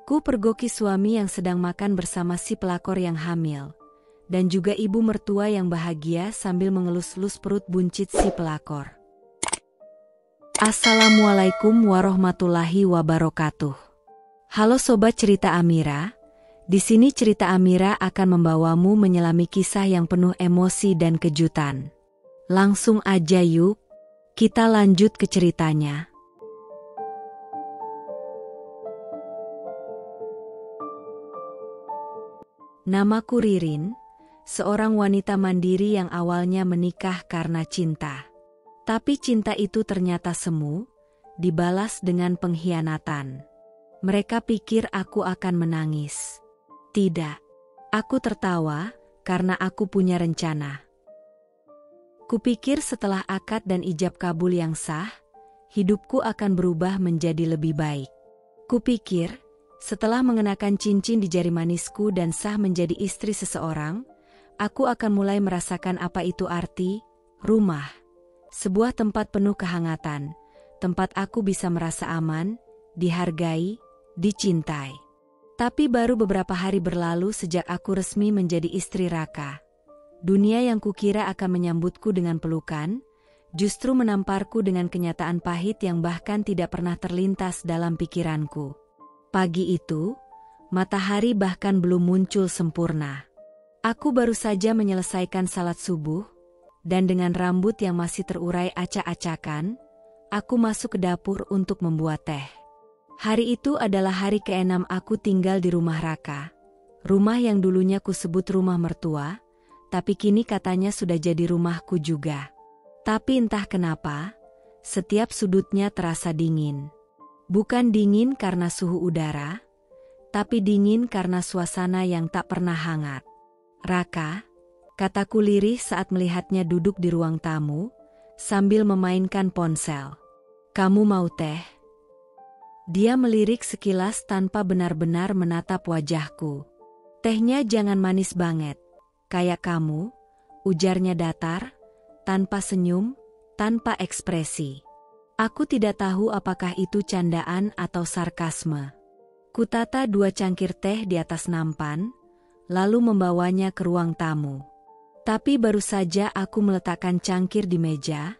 Ku pergoki suami yang sedang makan bersama si pelakor yang hamil, dan juga ibu mertua yang bahagia sambil mengelus-elus perut buncit si pelakor. Assalamualaikum warahmatullahi wabarakatuh. Halo Sobat Cerita Amira, di sini cerita Amira akan membawamu menyelami kisah yang penuh emosi dan kejutan. Langsung aja yuk, kita lanjut ke ceritanya. Namaku Ririn, seorang wanita mandiri yang awalnya menikah karena cinta. Tapi cinta itu ternyata semu, dibalas dengan pengkhianatan. Mereka pikir aku akan menangis. Tidak, aku tertawa karena aku punya rencana. Kupikir setelah akad dan ijab kabul yang sah, hidupku akan berubah menjadi lebih baik. Kupikir, setelah mengenakan cincin di jari manisku dan sah menjadi istri seseorang, aku akan mulai merasakan apa itu arti rumah. Sebuah tempat penuh kehangatan, tempat aku bisa merasa aman, dihargai, dicintai. Tapi baru beberapa hari berlalu sejak aku resmi menjadi istri Raka. Dunia yang kukira akan menyambutku dengan pelukan, justru menamparku dengan kenyataan pahit yang bahkan tidak pernah terlintas dalam pikiranku. Pagi itu, matahari bahkan belum muncul sempurna. Aku baru saja menyelesaikan salat subuh, dan dengan rambut yang masih terurai acak-acakan, aku masuk ke dapur untuk membuat teh. Hari itu adalah hari ke-6 aku tinggal di rumah Raka. Rumah yang dulunya kusebut rumah mertua, tapi kini katanya sudah jadi rumahku juga. Tapi entah kenapa, setiap sudutnya terasa dingin. Bukan dingin karena suhu udara, tapi dingin karena suasana yang tak pernah hangat. Raka, kataku lirih saat melihatnya duduk di ruang tamu, sambil memainkan ponsel. Kamu mau teh? Dia melirik sekilas tanpa benar-benar menatap wajahku. Tehnya jangan manis banget, kayak kamu, ujarnya datar, tanpa senyum, tanpa ekspresi. Aku tidak tahu apakah itu candaan atau sarkasme. Kutata 2 cangkir teh di atas nampan, lalu membawanya ke ruang tamu. Tapi baru saja aku meletakkan cangkir di meja,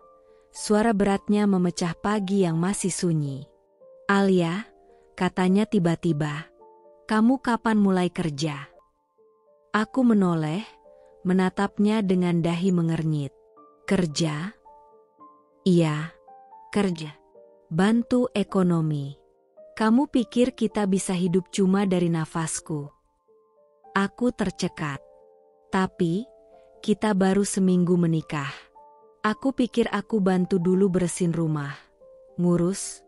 suara beratnya memecah pagi yang masih sunyi. Alia, katanya tiba-tiba, kamu kapan mulai kerja? Aku menoleh, menatapnya dengan dahi mengernyit. Kerja? Iya, kerja. Bantu ekonomi. Kamu pikir kita bisa hidup cuma dari nafasku? Aku tercekat. Tapi, kita baru seminggu menikah. Aku pikir aku bantu dulu bersihin rumah. Ngurus.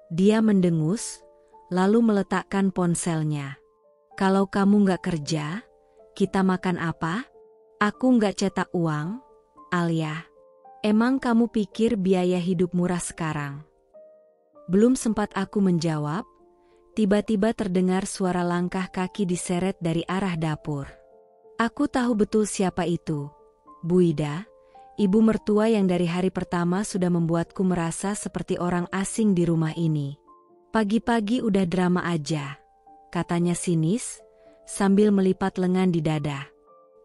Dia mendengus, lalu meletakkan ponselnya. Kalau kamu nggak kerja, kita makan apa? Aku nggak cetak uang, Alia. Emang kamu pikir biaya hidup murah sekarang? Belum sempat aku menjawab, tiba-tiba terdengar suara langkah kaki diseret dari arah dapur. Aku tahu betul siapa itu. Bu Ida, ibu mertua yang dari hari pertama sudah membuatku merasa seperti orang asing di rumah ini. Pagi-pagi udah drama aja, katanya sinis, sambil melipat lengan di dada.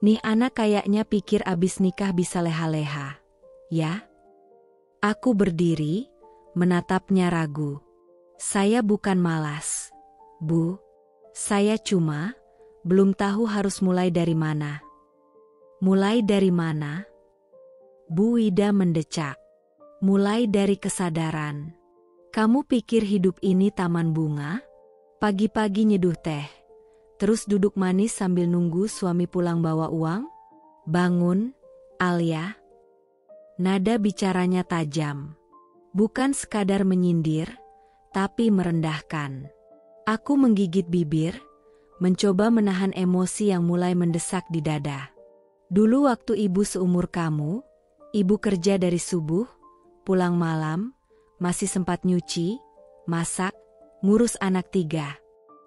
Nih anak kayaknya pikir abis nikah bisa leha-leha. Ya? Aku berdiri, menatapnya ragu. Saya bukan malas, Bu. Saya cuma belum tahu harus mulai dari mana. Mulai dari mana? Bu Ida mendecak. Mulai dari kesadaran. Kamu pikir hidup ini taman bunga? Pagi-pagi nyeduh teh, terus duduk manis sambil nunggu suami pulang bawa uang? Bangun, Alia. Nada bicaranya tajam. Bukan sekadar menyindir, tapi merendahkan. Aku menggigit bibir, mencoba menahan emosi yang mulai mendesak di dada. Dulu waktu ibu seumur kamu, ibu kerja dari subuh, pulang malam, masih sempat nyuci, masak, ngurus anak 3.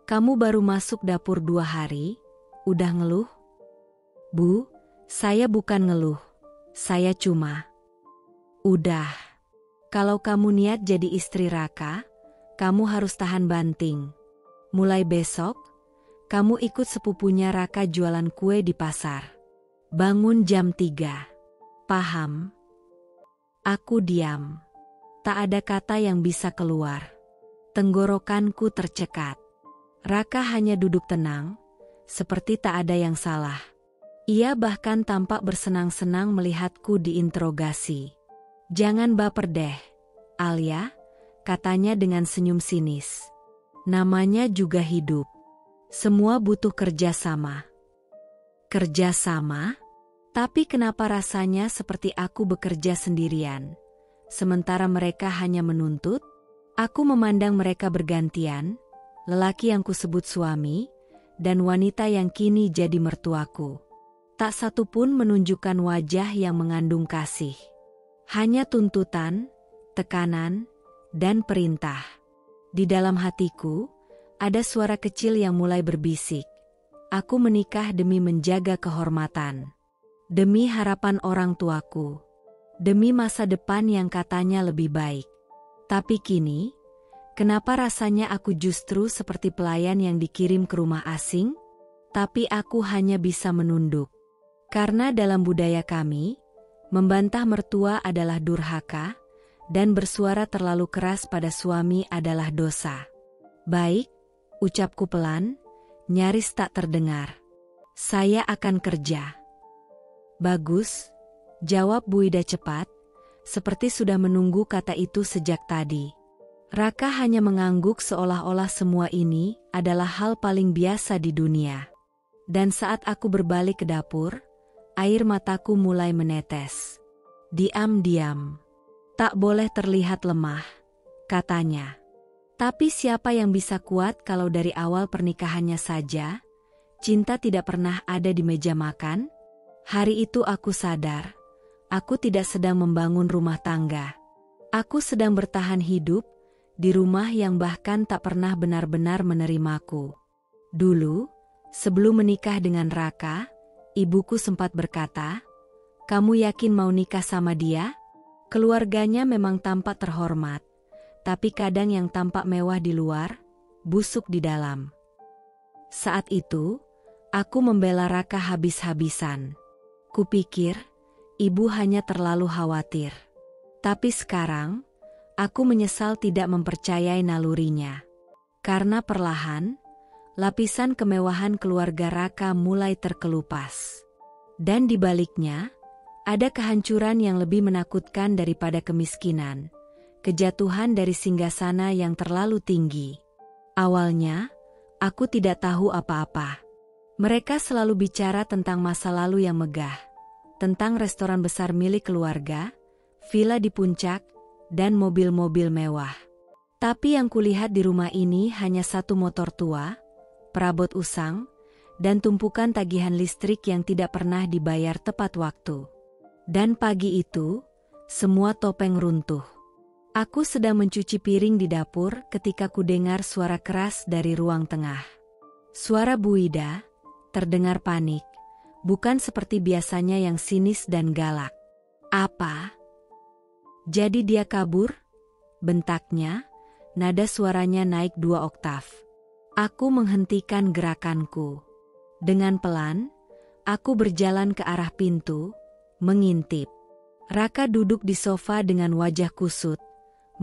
Kamu baru masuk dapur 2 hari, udah ngeluh? Bu, saya bukan ngeluh, saya cuma... Udah, kalau kamu niat jadi istri Raka, kamu harus tahan banting. Mulai besok, kamu ikut sepupunya Raka jualan kue di pasar. Bangun jam 3. Paham? Aku diam. Tak ada kata yang bisa keluar. Tenggorokanku tercekat. Raka hanya duduk tenang, seperti tak ada yang salah. Ia bahkan tampak bersenang-senang melihatku diinterogasi. "Jangan baper deh, Alia," katanya dengan senyum sinis. "Namanya juga hidup. Semua butuh kerjasama." Kerjasama? Tapi kenapa rasanya seperti aku bekerja sendirian, sementara mereka hanya menuntut? Aku memandang mereka bergantian, lelaki yang kusebut suami, dan wanita yang kini jadi mertuaku. Tak satu pun menunjukkan wajah yang mengandung kasih. Hanya tuntutan, tekanan, dan perintah. Di dalam hatiku, ada suara kecil yang mulai berbisik. Aku menikah demi menjaga kehormatan. Demi harapan orang tuaku. Demi masa depan yang katanya lebih baik. Tapi kini, kenapa rasanya aku justru seperti pelayan yang dikirim ke rumah asing? Tapi aku hanya bisa menunduk. Karena dalam budaya kami, membantah mertua adalah durhaka, dan bersuara terlalu keras pada suami adalah dosa. "Baik," ucapku pelan, nyaris tak terdengar. "Saya akan kerja." "Bagus," jawab Bu Ida cepat, seperti sudah menunggu kata itu sejak tadi. Raka hanya mengangguk seolah-olah semua ini adalah hal paling biasa di dunia. Dan saat aku berbalik ke dapur, air mataku mulai menetes. "Diam-diam. Tak boleh terlihat lemah," katanya. Tapi siapa yang bisa kuat kalau dari awal pernikahannya saja, cinta tidak pernah ada di meja makan? Hari itu aku sadar, aku tidak sedang membangun rumah tangga. Aku sedang bertahan hidup di rumah yang bahkan tak pernah benar-benar menerimaku. Dulu, sebelum menikah dengan Raka, ibuku sempat berkata, "Kamu yakin mau nikah sama dia?" Keluarganya memang tampak terhormat, tapi kadang yang tampak mewah di luar, busuk di dalam. Saat itu, aku membela Raka habis-habisan. Kupikir, ibu hanya terlalu khawatir. Tapi sekarang, aku menyesal tidak mempercayai nalurinya. Karena perlahan, lapisan kemewahan keluarga Raka mulai terkelupas. Dan di baliknya, ada kehancuran yang lebih menakutkan daripada kemiskinan. Kejatuhan dari singgasana yang terlalu tinggi. Awalnya, aku tidak tahu apa-apa. Mereka selalu bicara tentang masa lalu yang megah, tentang restoran besar milik keluarga, villa di puncak, dan mobil-mobil mewah. Tapi yang kulihat di rumah ini hanya satu motor tua, perabot usang, dan tumpukan tagihan listrik yang tidak pernah dibayar tepat waktu. Dan pagi itu, semua topeng runtuh. Aku sedang mencuci piring di dapur ketika kudengar suara keras dari ruang tengah. Suara Bu Ida, terdengar panik, bukan seperti biasanya yang sinis dan galak. "Apa? Jadi dia kabur?" bentaknya, nada suaranya naik 2 oktav. Aku menghentikan gerakanku. Dengan pelan, aku berjalan ke arah pintu, mengintip. Raka duduk di sofa dengan wajah kusut,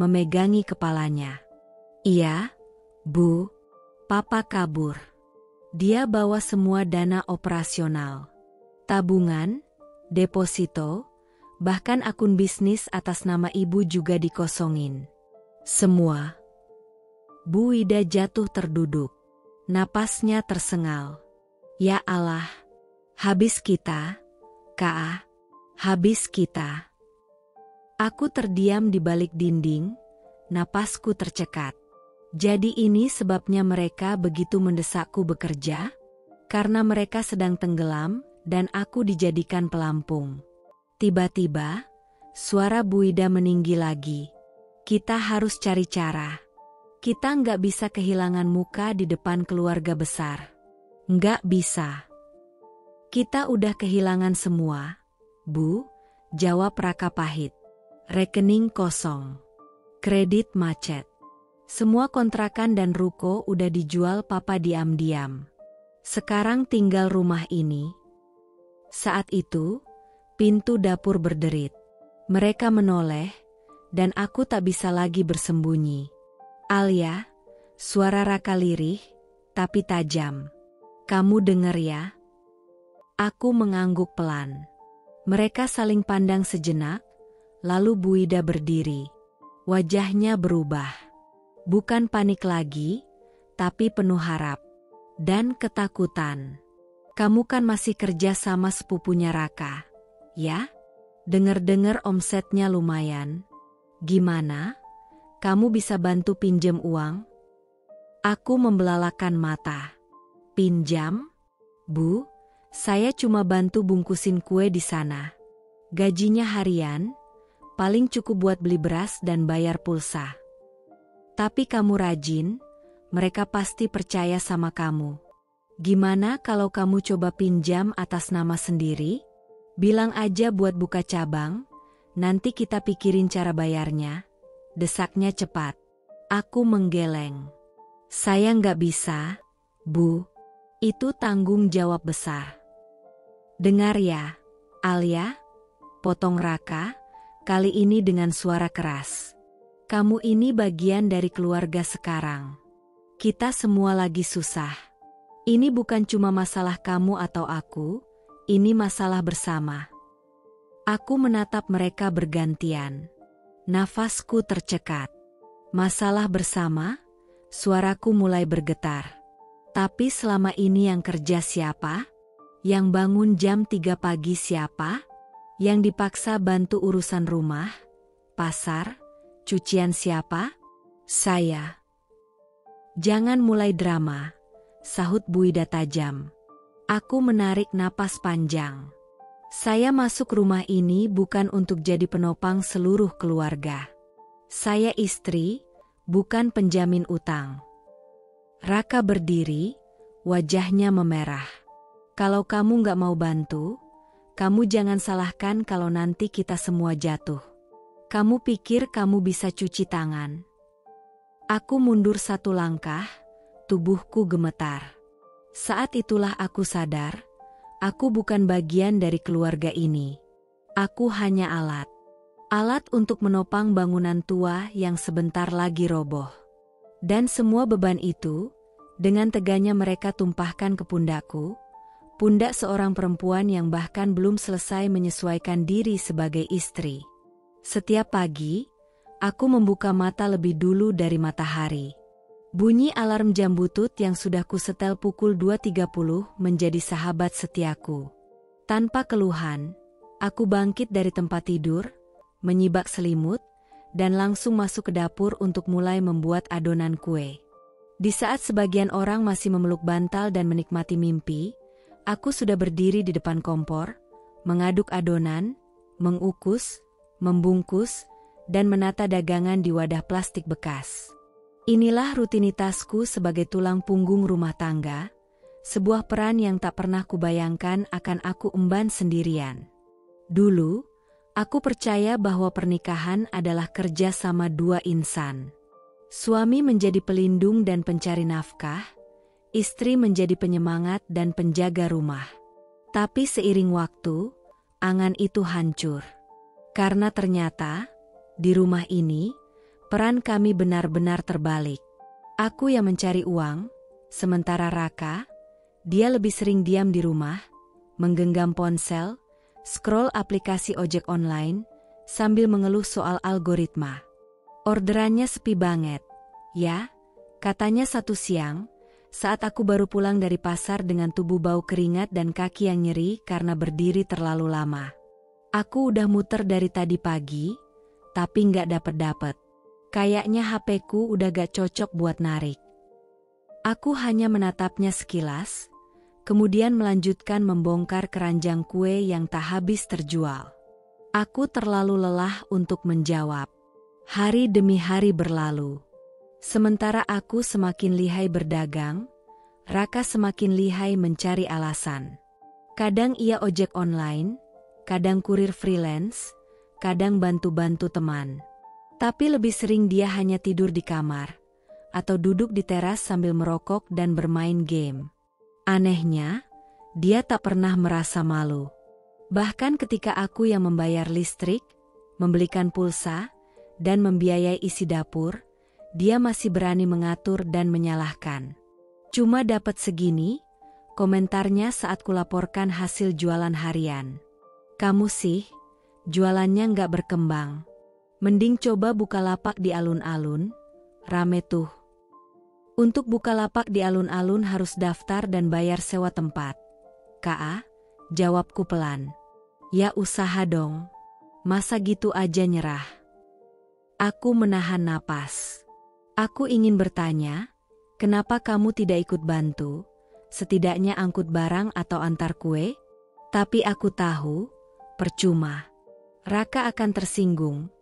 memegangi kepalanya. "Iya, Bu, Papa kabur. Dia bawa semua dana operasional. Tabungan, deposito, bahkan akun bisnis atas nama ibu juga dikosongin. Semua." Bu Ida jatuh terduduk. Napasnya tersengal. "Ya Allah, habis kita, Kak. Habis kita." Aku terdiam di balik dinding, napasku tercekat. Jadi ini sebabnya mereka begitu mendesakku bekerja? Karena mereka sedang tenggelam dan aku dijadikan pelampung. Tiba-tiba, suara Bu Ida meninggi lagi. "Kita harus cari cara. Kita nggak bisa kehilangan muka di depan keluarga besar. Nggak bisa." "Kita udah kehilangan semua, Bu," jawab Raka pahit. "Rekening kosong. Kredit macet. Semua kontrakan dan ruko udah dijual papa diam-diam. Sekarang tinggal rumah ini. Saat itu, pintu dapur berderit. Mereka menoleh, dan aku tak bisa lagi bersembunyi. Alia, suara Raka lirih, tapi tajam. Kamu denger ya? Aku mengangguk pelan. Mereka saling pandang sejenak, lalu Bu Ida berdiri. Wajahnya berubah. Bukan panik lagi, tapi penuh harap. Dan ketakutan. Kamu kan masih kerja sama sepupunya Raka, ya? Dengar-dengar omsetnya lumayan. Gimana? Kamu bisa bantu pinjam uang? Aku membelalakan mata. Pinjam? Bu, saya cuma bantu bungkusin kue di sana. Gajinya harian, paling cukup buat beli beras dan bayar pulsa. Tapi kamu rajin, mereka pasti percaya sama kamu. Gimana kalau kamu coba pinjam atas nama sendiri? Bilang aja buat buka cabang, nanti kita pikirin cara bayarnya. Desaknya cepat. Aku menggeleng. Saya nggak bisa, Bu. Itu tanggung jawab besar. Dengar ya, Alia, potong Raka, kali ini dengan suara keras. Kamu ini bagian dari keluarga sekarang. Kita semua lagi susah. Ini bukan cuma masalah kamu atau aku, ini masalah bersama. Aku menatap mereka bergantian. Nafasku tercekat. Masalah bersama, suaraku mulai bergetar. Tapi selama ini yang kerja siapa? Yang bangun jam 3 pagi siapa? Yang dipaksa bantu urusan rumah, pasar, cucian siapa? Saya. Jangan mulai drama, sahut Bu Ida tajam. Aku menarik napas panjang. Saya masuk rumah ini bukan untuk jadi penopang seluruh keluarga. Saya istri, bukan penjamin utang. Raka berdiri, wajahnya memerah. Kalau kamu nggak mau bantu, kamu jangan salahkan kalau nanti kita semua jatuh. Kamu pikir kamu bisa cuci tangan? Aku mundur satu langkah, tubuhku gemetar. Saat itulah aku sadar, aku bukan bagian dari keluarga ini. Aku hanya alat. Alat untuk menopang bangunan tua yang sebentar lagi roboh. Dan semua beban itu, dengan teganya mereka tumpahkan ke pundakku, pundak seorang perempuan yang bahkan belum selesai menyesuaikan diri sebagai istri. Setiap pagi, aku membuka mata lebih dulu dari matahari. Bunyi alarm jam butut yang sudah kusetel pukul 2.30 menjadi sahabat setiaku. Tanpa keluhan, aku bangkit dari tempat tidur, menyibak selimut, dan langsung masuk ke dapur untuk mulai membuat adonan kue. Di saat sebagian orang masih memeluk bantal dan menikmati mimpi, aku sudah berdiri di depan kompor, mengaduk adonan, mengukus, membungkus, dan menata dagangan di wadah plastik bekas. Inilah rutinitasku sebagai tulang punggung rumah tangga, sebuah peran yang tak pernah kubayangkan akan aku emban sendirian. Dulu, aku percaya bahwa pernikahan adalah kerja sama dua insan. Suami menjadi pelindung dan pencari nafkah, istri menjadi penyemangat dan penjaga rumah. Tapi seiring waktu, angan itu hancur. Karena ternyata, di rumah ini, peran kami benar-benar terbalik. Aku yang mencari uang, sementara Raka, dia lebih sering diam di rumah, menggenggam ponsel, scroll aplikasi ojek online, sambil mengeluh soal algoritma. Orderannya sepi banget, ya, katanya satu siang, saat aku baru pulang dari pasar dengan tubuh bau keringat dan kaki yang nyeri karena berdiri terlalu lama. Aku udah muter dari tadi pagi, tapi nggak dapet-dapet. Kayaknya HP-ku udah gak cocok buat narik. Aku hanya menatapnya sekilas, kemudian melanjutkan membongkar keranjang kue yang tak habis terjual. Aku terlalu lelah untuk menjawab. Hari demi hari berlalu. Sementara aku semakin lihai berdagang, Raka semakin lihai mencari alasan. Kadang ia ojek online, kadang kurir freelance, kadang bantu-bantu teman. Tapi lebih sering dia hanya tidur di kamar, atau duduk di teras sambil merokok dan bermain game. Anehnya, dia tak pernah merasa malu. Bahkan ketika aku yang membayar listrik, membelikan pulsa, dan membiayai isi dapur, dia masih berani mengatur dan menyalahkan. Cuma dapat segini, komentarnya saat kulaporkan hasil jualan harian. Kamu sih, jualannya nggak berkembang. Mending coba buka lapak di alun-alun, rame tuh. Untuk buka lapak di alun-alun harus daftar dan bayar sewa tempat. Kak, jawabku pelan. Ya usaha dong. Masa gitu aja nyerah? Aku menahan napas. Aku ingin bertanya, kenapa kamu tidak ikut bantu? Setidaknya angkut barang atau antar kue? Tapi aku tahu, percuma. Raka akan tersinggung,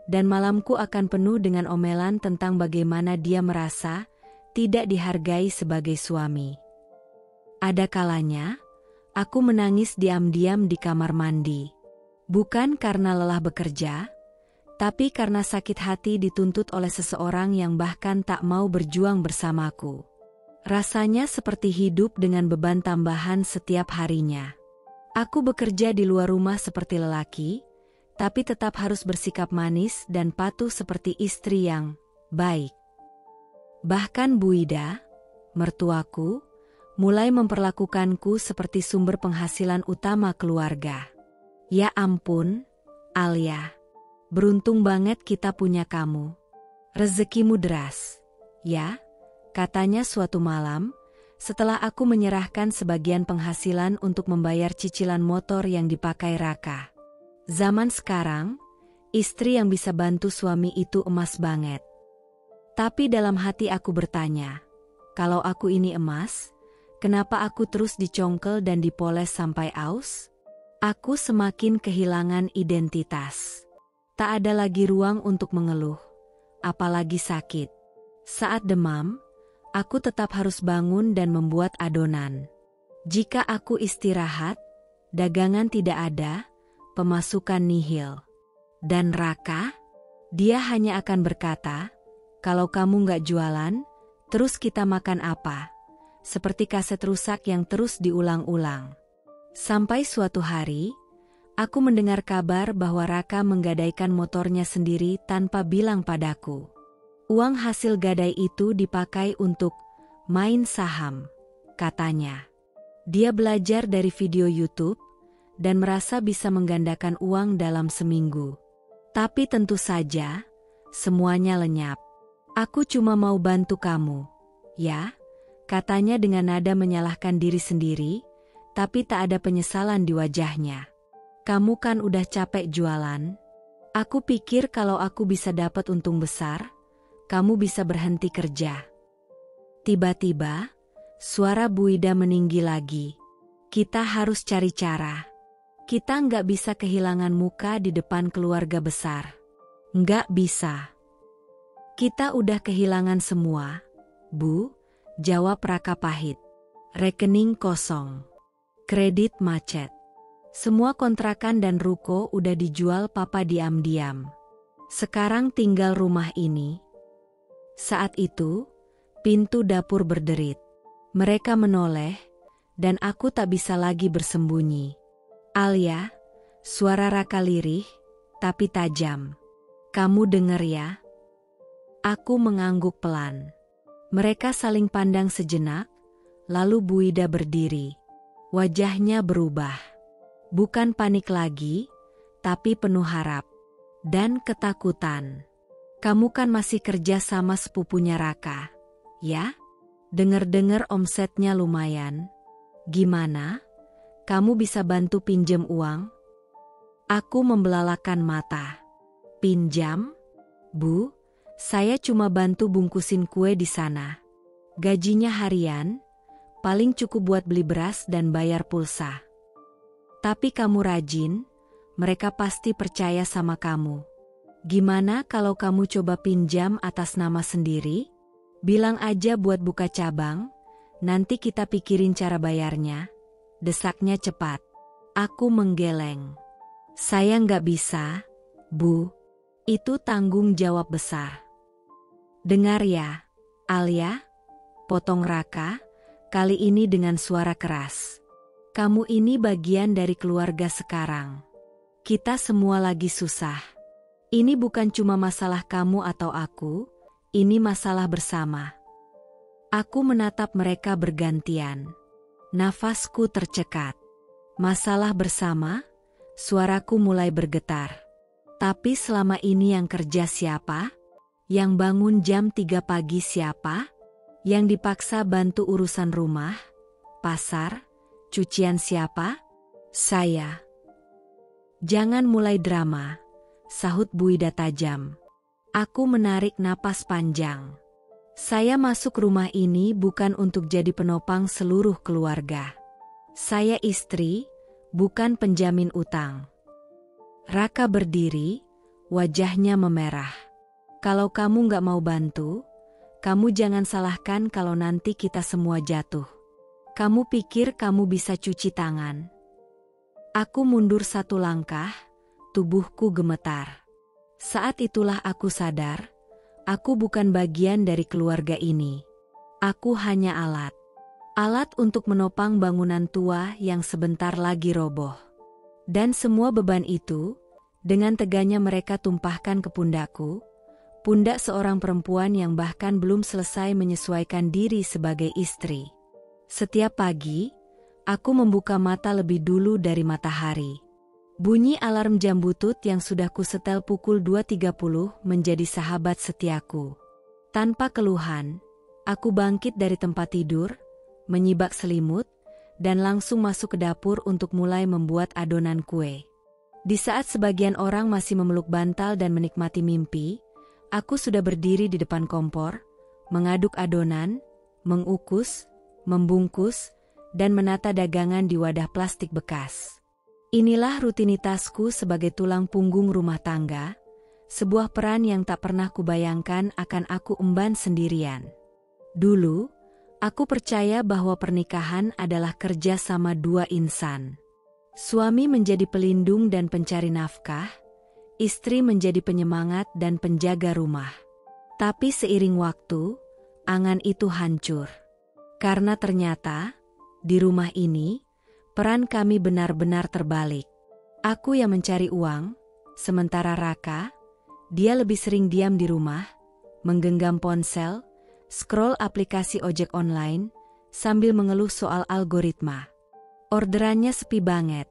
dan malamku akan penuh dengan omelan tentang bagaimana dia merasa tidak dihargai sebagai suami. Ada kalanya, aku menangis diam-diam di kamar mandi. Bukan karena lelah bekerja, tapi karena sakit hati dituntut oleh seseorang yang bahkan tak mau berjuang bersamaku. Rasanya seperti hidup dengan beban tambahan setiap harinya. Aku bekerja di luar rumah seperti lelaki, tapi tetap harus bersikap manis dan patuh seperti istri yang baik. Bahkan Bu Ida, mertuaku, mulai memperlakukanku seperti sumber penghasilan utama keluarga. Ya ampun, Alia. Beruntung banget kita punya kamu. Rezekimu deras. Ya, katanya suatu malam, setelah aku menyerahkan sebagian penghasilan untuk membayar cicilan motor yang dipakai Raka. Zaman sekarang, istri yang bisa bantu suami itu emas banget. Tapi dalam hati aku bertanya, kalau aku ini emas, kenapa aku terus dicongkel dan dipoles sampai aus? Aku semakin kehilangan identitas. Tak ada lagi ruang untuk mengeluh, apalagi sakit. Saat demam, aku tetap harus bangun dan membuat adonan. Jika aku istirahat, dagangan tidak ada, pemasukan nihil. Dan Raka, dia hanya akan berkata, kalau kamu nggak jualan, terus kita makan apa? Seperti kaset rusak yang terus diulang-ulang. Sampai suatu hari, aku mendengar kabar bahwa Raka menggadaikan motornya sendiri tanpa bilang padaku. Uang hasil gadai itu dipakai untuk main saham, katanya. Dia belajar dari video YouTube dan merasa bisa menggandakan uang dalam seminggu. Tapi tentu saja, semuanya lenyap. Aku cuma mau bantu kamu, ya, katanya dengan nada menyalahkan diri sendiri, tapi tak ada penyesalan di wajahnya. Kamu kan udah capek jualan. Aku pikir kalau aku bisa dapat untung besar, kamu bisa berhenti kerja. Tiba-tiba, suara Bu Ida meninggi lagi. Kita harus cari cara. Kita nggak bisa kehilangan muka di depan keluarga besar. Nggak bisa. Kita udah kehilangan semua, Bu, jawab Raka pahit. Rekening kosong. Kredit macet. Semua kontrakan dan ruko udah dijual Papa diam-diam. Sekarang tinggal rumah ini. Saat itu, pintu dapur berderit. Mereka menoleh, dan aku tak bisa lagi bersembunyi. Alia, suara Raka lirih, tapi tajam. Kamu denger ya? Aku mengangguk pelan. Mereka saling pandang sejenak, lalu Bu Ida berdiri. Wajahnya berubah. Bukan panik lagi, tapi penuh harap. Dan ketakutan. Kamu kan masih kerja sama sepupunya Raka, ya? Dengar-dengar omsetnya lumayan. Gimana? Kamu bisa bantu pinjam uang? Aku membelalakan mata. Pinjam? Bu, saya cuma bantu bungkusin kue di sana. Gajinya harian, paling cukup buat beli beras dan bayar pulsa. Tapi kamu rajin, mereka pasti percaya sama kamu. Gimana kalau kamu coba pinjam atas nama sendiri? Bilang aja buat buka cabang, nanti kita pikirin cara bayarnya. Desaknya cepat. Aku menggeleng. Saya nggak bisa, Bu. Itu tanggung jawab besar. Dengar ya, Alia, potong Raka, kali ini dengan suara keras. Kamu ini bagian dari keluarga sekarang. Kita semua lagi susah. Ini bukan cuma masalah kamu atau aku, ini masalah bersama. Aku menatap mereka bergantian. Nafasku tercekat. Masalah bersama, suaraku mulai bergetar. Tapi selama ini yang kerja siapa? Yang bangun jam 3 pagi siapa? Yang dipaksa bantu urusan rumah, pasar, cucian siapa? Saya. Jangan mulai drama, sahut Bu Ida tajam. Aku menarik napas panjang. Saya masuk rumah ini bukan untuk jadi penopang seluruh keluarga. Saya istri, bukan penjamin utang. Raka berdiri, wajahnya memerah. Kalau kamu gak mau bantu, kamu jangan salahkan kalau nanti kita semua jatuh. Kamu pikir kamu bisa cuci tangan? Aku mundur 1 langkah, tubuhku gemetar. Saat itulah aku sadar, aku bukan bagian dari keluarga ini. Aku hanya alat. Alat untuk menopang bangunan tua yang sebentar lagi roboh. Dan semua beban itu, dengan teganya mereka tumpahkan ke pundakku, pundak seorang perempuan yang bahkan belum selesai menyesuaikan diri sebagai istri. Setiap pagi, aku membuka mata lebih dulu dari matahari. Bunyi alarm jam butut yang sudah kusetel pukul 2.30 menjadi sahabat setiaku. Tanpa keluhan, aku bangkit dari tempat tidur, menyibak selimut, dan langsung masuk ke dapur untuk mulai membuat adonan kue. Di saat sebagian orang masih memeluk bantal dan menikmati mimpi, aku sudah berdiri di depan kompor, mengaduk adonan, mengukus, membungkus, dan menata dagangan di wadah plastik bekas. Inilah rutinitasku sebagai tulang punggung rumah tangga, sebuah peran yang tak pernah kubayangkan akan aku emban sendirian. Dulu, aku percaya bahwa pernikahan adalah kerja sama 2 insan. Suami menjadi pelindung dan pencari nafkah, istri menjadi penyemangat dan penjaga rumah. Tapi seiring waktu, angan itu hancur. Karena ternyata, di rumah ini, peran kami benar-benar terbalik. Aku yang mencari uang, sementara Raka, dia lebih sering diam di rumah, menggenggam ponsel, scroll aplikasi ojek online, sambil mengeluh soal algoritma. Orderannya sepi banget.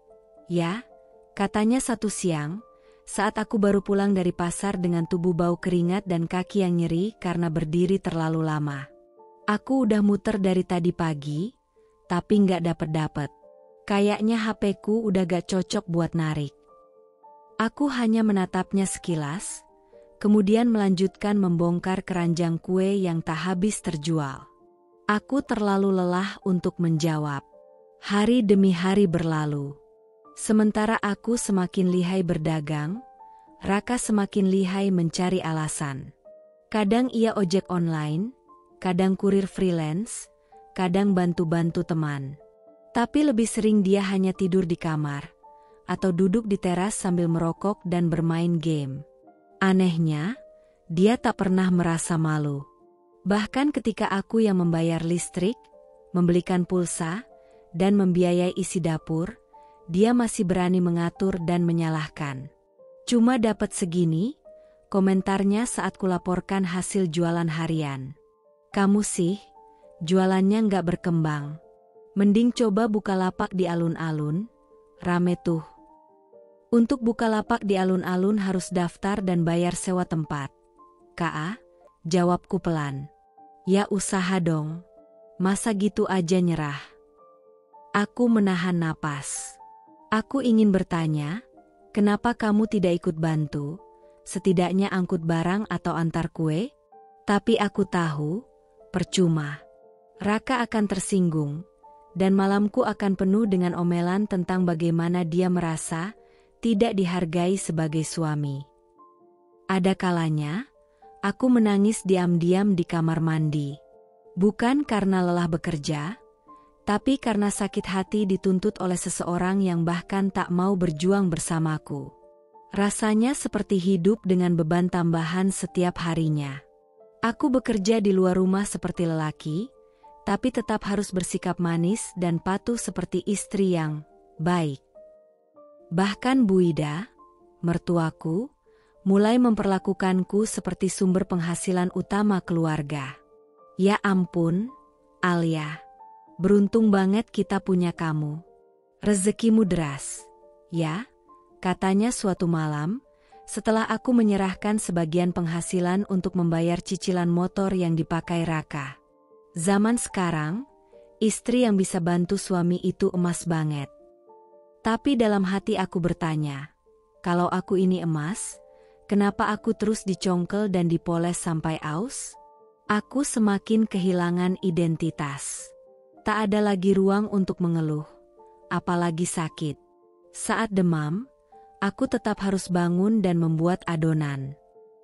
Ya, katanya satu siang, saat aku baru pulang dari pasar dengan tubuh bau keringat dan kaki yang nyeri karena berdiri terlalu lama. Aku udah muter dari tadi pagi, tapi nggak dapet-dapet. Kayaknya HP-ku udah gak cocok buat narik. Aku hanya menatapnya sekilas, kemudian melanjutkan membongkar keranjang kue yang tak habis terjual. Aku terlalu lelah untuk menjawab. Hari demi hari berlalu. Sementara aku semakin lihai berdagang, Raka semakin lihai mencari alasan. Kadang ia ojek online, kadang kurir freelance, kadang bantu-bantu teman. Tapi lebih sering dia hanya tidur di kamar, atau duduk di teras sambil merokok dan bermain game. Anehnya, dia tak pernah merasa malu. Bahkan ketika aku yang membayar listrik, membelikan pulsa, dan membiayai isi dapur, dia masih berani mengatur dan menyalahkan. Cuma dapat segini, komentarnya saat kulaporkan hasil jualan harian. Kamu sih, jualannya nggak berkembang. Mending coba buka lapak di alun-alun, rame tuh. Untuk buka lapak di alun-alun harus daftar dan bayar sewa tempat. Ka, jawabku pelan. Ya usaha dong. Masa gitu aja nyerah? Aku menahan napas. Aku ingin bertanya, kenapa kamu tidak ikut bantu, setidaknya angkut barang atau antar kue? Tapi aku tahu, percuma. Raka akan tersinggung, dan malamku akan penuh dengan omelan tentang bagaimana dia merasa tidak dihargai sebagai suami. Ada kalanya, aku menangis diam-diam di kamar mandi. Bukan karena lelah bekerja, tapi karena sakit hati dituntut oleh seseorang yang bahkan tak mau berjuang bersamaku. Rasanya seperti hidup dengan beban tambahan setiap harinya. Aku bekerja di luar rumah seperti lelaki, tapi tetap harus bersikap manis dan patuh seperti istri yang baik. Bahkan Bu Ida, mertuaku, mulai memperlakukanku seperti sumber penghasilan utama keluarga. Ya ampun, Alia. Beruntung banget kita punya kamu. Rezekimu deras. Ya, katanya suatu malam, setelah aku menyerahkan sebagian penghasilan untuk membayar cicilan motor yang dipakai Raka. Zaman sekarang, istri yang bisa bantu suami itu emas banget. Tapi dalam hati aku bertanya, kalau aku ini emas, kenapa aku terus dicongkel dan dipoles sampai aus? Aku semakin kehilangan identitas. Tak ada lagi ruang untuk mengeluh, apalagi sakit. Saat demam, aku tetap harus bangun dan membuat adonan.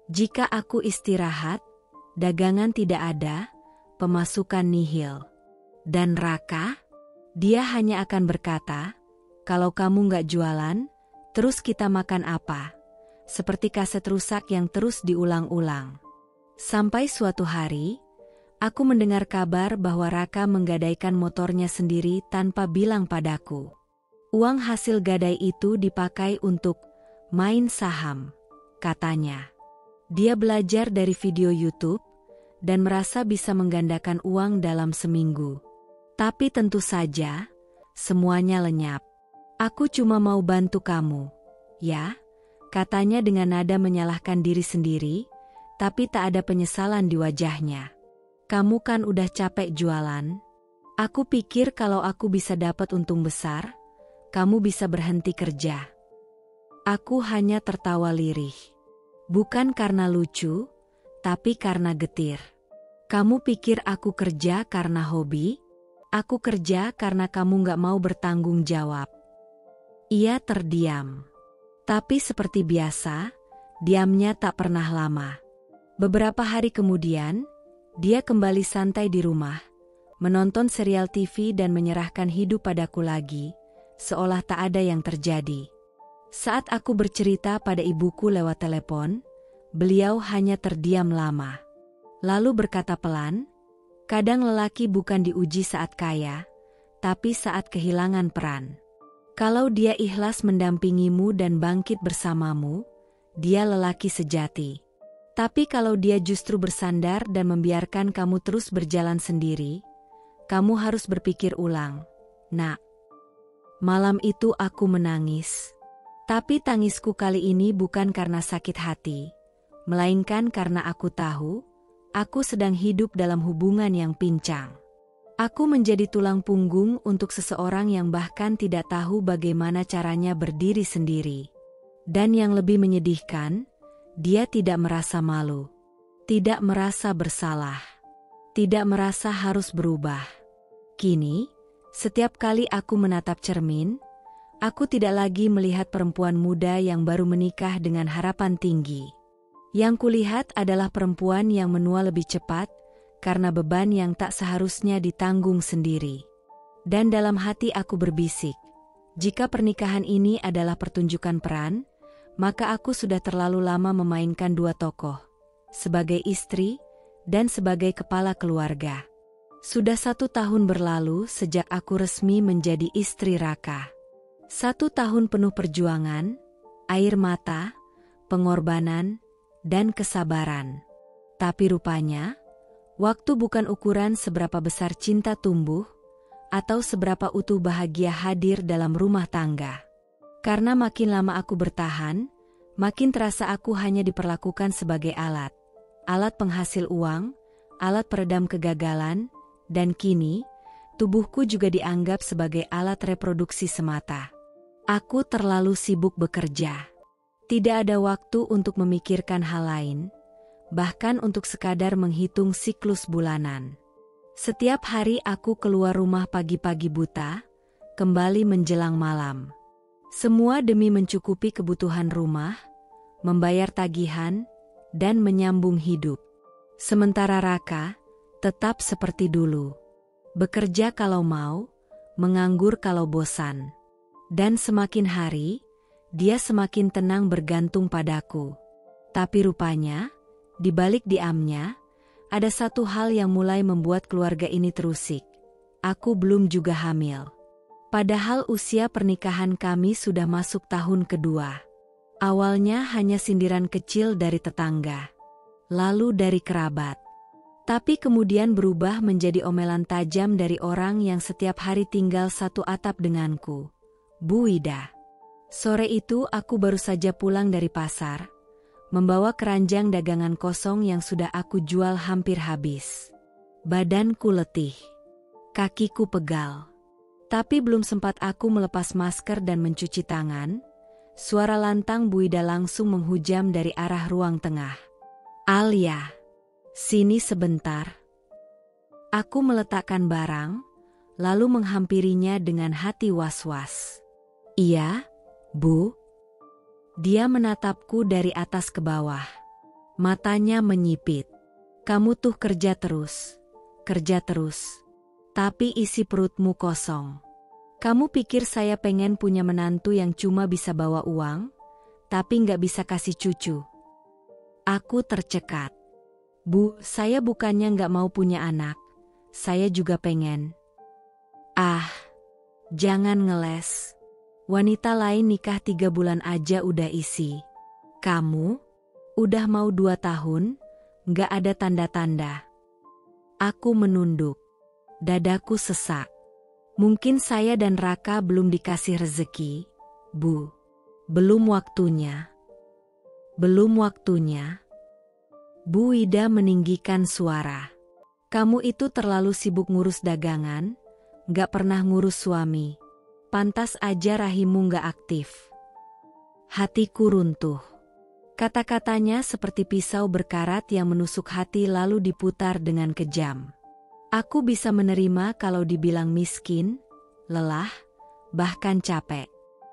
Jika aku istirahat, dagangan tidak ada, pemasukan nihil. Dan Raka, dia hanya akan berkata, kalau kamu nggak jualan, terus kita makan apa? Seperti kaset rusak yang terus diulang-ulang. Sampai suatu hari, aku mendengar kabar bahwa Raka menggadaikan motornya sendiri tanpa bilang padaku. Uang hasil gadai itu dipakai untuk main saham, katanya. Dia belajar dari video YouTube dan merasa bisa menggandakan uang dalam seminggu. Tapi tentu saja, semuanya lenyap. Aku cuma mau bantu kamu, ya, katanya dengan nada menyalahkan diri sendiri, tapi tak ada penyesalan di wajahnya. Kamu kan udah capek jualan. Aku pikir kalau aku bisa dapat untung besar, kamu bisa berhenti kerja. Aku hanya tertawa lirih. Bukan karena lucu, tapi karena getir. Kamu pikir aku kerja karena hobi? Aku kerja karena kamu gak mau bertanggung jawab. Ia terdiam. Tapi seperti biasa, diamnya tak pernah lama. Beberapa hari kemudian, dia kembali santai di rumah, menonton serial TV dan menyerahkan hidup padaku lagi, seolah tak ada yang terjadi. Saat aku bercerita pada ibuku lewat telepon, beliau hanya terdiam lama. Lalu berkata pelan, kadang lelaki bukan diuji saat kaya, tapi saat kehilangan peran. Kalau dia ikhlas mendampingimu dan bangkit bersamamu, dia lelaki sejati. Tapi kalau dia justru bersandar dan membiarkan kamu terus berjalan sendiri, kamu harus berpikir ulang, Nak. Malam itu aku menangis. Tapi tangisku kali ini bukan karena sakit hati, melainkan karena aku tahu, aku sedang hidup dalam hubungan yang pincang. Aku menjadi tulang punggung untuk seseorang yang bahkan tidak tahu bagaimana caranya berdiri sendiri. Dan yang lebih menyedihkan, dia tidak merasa malu, tidak merasa bersalah, tidak merasa harus berubah. Kini, setiap kali aku menatap cermin, aku tidak lagi melihat perempuan muda yang baru menikah dengan harapan tinggi. Yang kulihat adalah perempuan yang menua lebih cepat karena beban yang tak seharusnya ditanggung sendiri. Dan dalam hati aku berbisik, jika pernikahan ini adalah pertunjukan peran, maka aku sudah terlalu lama memainkan dua tokoh, sebagai istri dan sebagai kepala keluarga. Sudah 1 tahun berlalu sejak aku resmi menjadi istri Raka. 1 tahun penuh perjuangan, air mata, pengorbanan, dan kesabaran. Tapi rupanya, waktu bukan ukuran seberapa besar cinta tumbuh, atau seberapa utuh bahagia hadir dalam rumah tangga. Karena makin lama aku bertahan, makin terasa aku hanya diperlakukan sebagai alat. Alat penghasil uang, alat peredam kegagalan, dan kini, tubuhku juga dianggap sebagai alat reproduksi semata. Aku terlalu sibuk bekerja. Tidak ada waktu untuk memikirkan hal lain, bahkan untuk sekadar menghitung siklus bulanan. Setiap hari aku keluar rumah pagi-pagi buta, kembali menjelang malam. Semua demi mencukupi kebutuhan rumah, membayar tagihan, dan menyambung hidup. Sementara Raka tetap seperti dulu. Bekerja kalau mau, menganggur kalau bosan. Dan semakin hari, dia semakin tenang bergantung padaku. Tapi rupanya, di balik diamnya, Ada satu hal yang mulai membuat keluarga ini terusik. Aku belum juga hamil. Padahal usia pernikahan kami sudah masuk tahun kedua. Awalnya hanya sindiran kecil dari tetangga, lalu dari kerabat. Tapi kemudian berubah menjadi omelan tajam dari orang yang setiap hari tinggal satu atap denganku. Bu Ida. Sore itu aku baru saja pulang dari pasar, membawa keranjang dagangan kosong yang sudah aku jual hampir habis. Badanku letih, kakiku pegal. Tapi belum sempat aku melepas masker dan mencuci tangan, suara lantang Bu Ida langsung menghujam dari arah ruang tengah. "Alia, sini sebentar." Aku meletakkan barang, lalu menghampirinya dengan hati was-was. "Iya, Bu." Dia menatapku dari atas ke bawah. Matanya menyipit. "Kamu tuh kerja terus, tapi isi perutmu kosong. Kamu pikir saya pengen punya menantu yang cuma bisa bawa uang, tapi nggak bisa kasih cucu?" Aku tercekat. "Bu, saya bukannya nggak mau punya anak. Saya juga pengen." "Ah, jangan ngeles. Wanita lain nikah 3 bulan aja udah isi. Kamu, udah mau 2 tahun, nggak ada tanda-tanda." Aku menunduk. Dadaku sesak. "Mungkin saya dan Raka belum dikasih rezeki, Bu. Belum waktunya." "Belum waktunya?" Bu Ida meninggikan suara. "Kamu itu terlalu sibuk ngurus dagangan, gak pernah ngurus suami. Pantas aja rahimmu gak aktif." Hatiku runtuh. Kata-katanya seperti pisau berkarat yang menusuk hati lalu diputar dengan kejam. Aku bisa menerima kalau dibilang miskin, lelah, bahkan capek.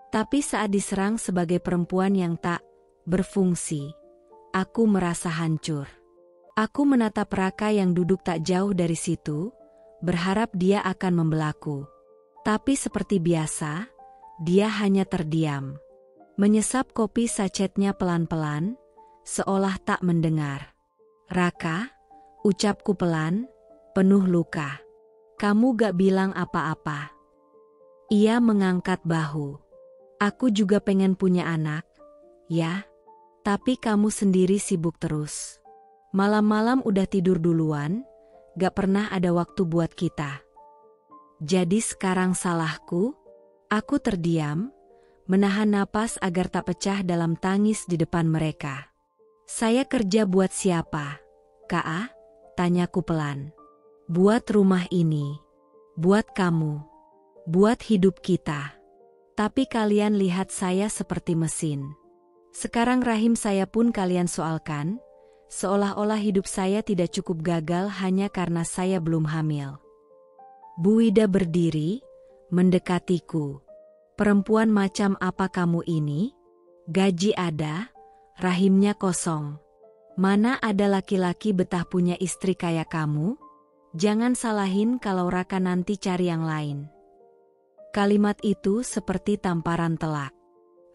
Tapi saat diserang sebagai perempuan yang tak berfungsi, aku merasa hancur. Aku menatap Raka yang duduk tak jauh dari situ, berharap dia akan membelaku. Tapi seperti biasa, dia hanya terdiam. Menyesap kopi sachetnya pelan-pelan, seolah tak mendengar. "Raka," ucapku pelan, penuh luka. "Kamu gak bilang apa-apa." Ia mengangkat bahu. "Aku juga pengen punya anak, ya. Tapi kamu sendiri sibuk terus. Malam-malam udah tidur duluan, gak pernah ada waktu buat kita." Jadi sekarang salahku? Aku terdiam, menahan napas agar tak pecah dalam tangis di depan mereka. "Saya kerja buat siapa, Kak?" Tanyaku pelan. "Buat rumah ini, buat kamu, buat hidup kita. Tapi kalian lihat saya seperti mesin. Sekarang rahim saya pun kalian soalkan, seolah-olah hidup saya tidak cukup gagal hanya karena saya belum hamil." Bu Ida berdiri, mendekatiku. "Perempuan macam apa kamu ini? Gaji ada, rahimnya kosong. Mana ada laki-laki betah punya istri kayak kamu? Jangan salahin kalau Raka nanti cari yang lain." Kalimat itu seperti tamparan telak.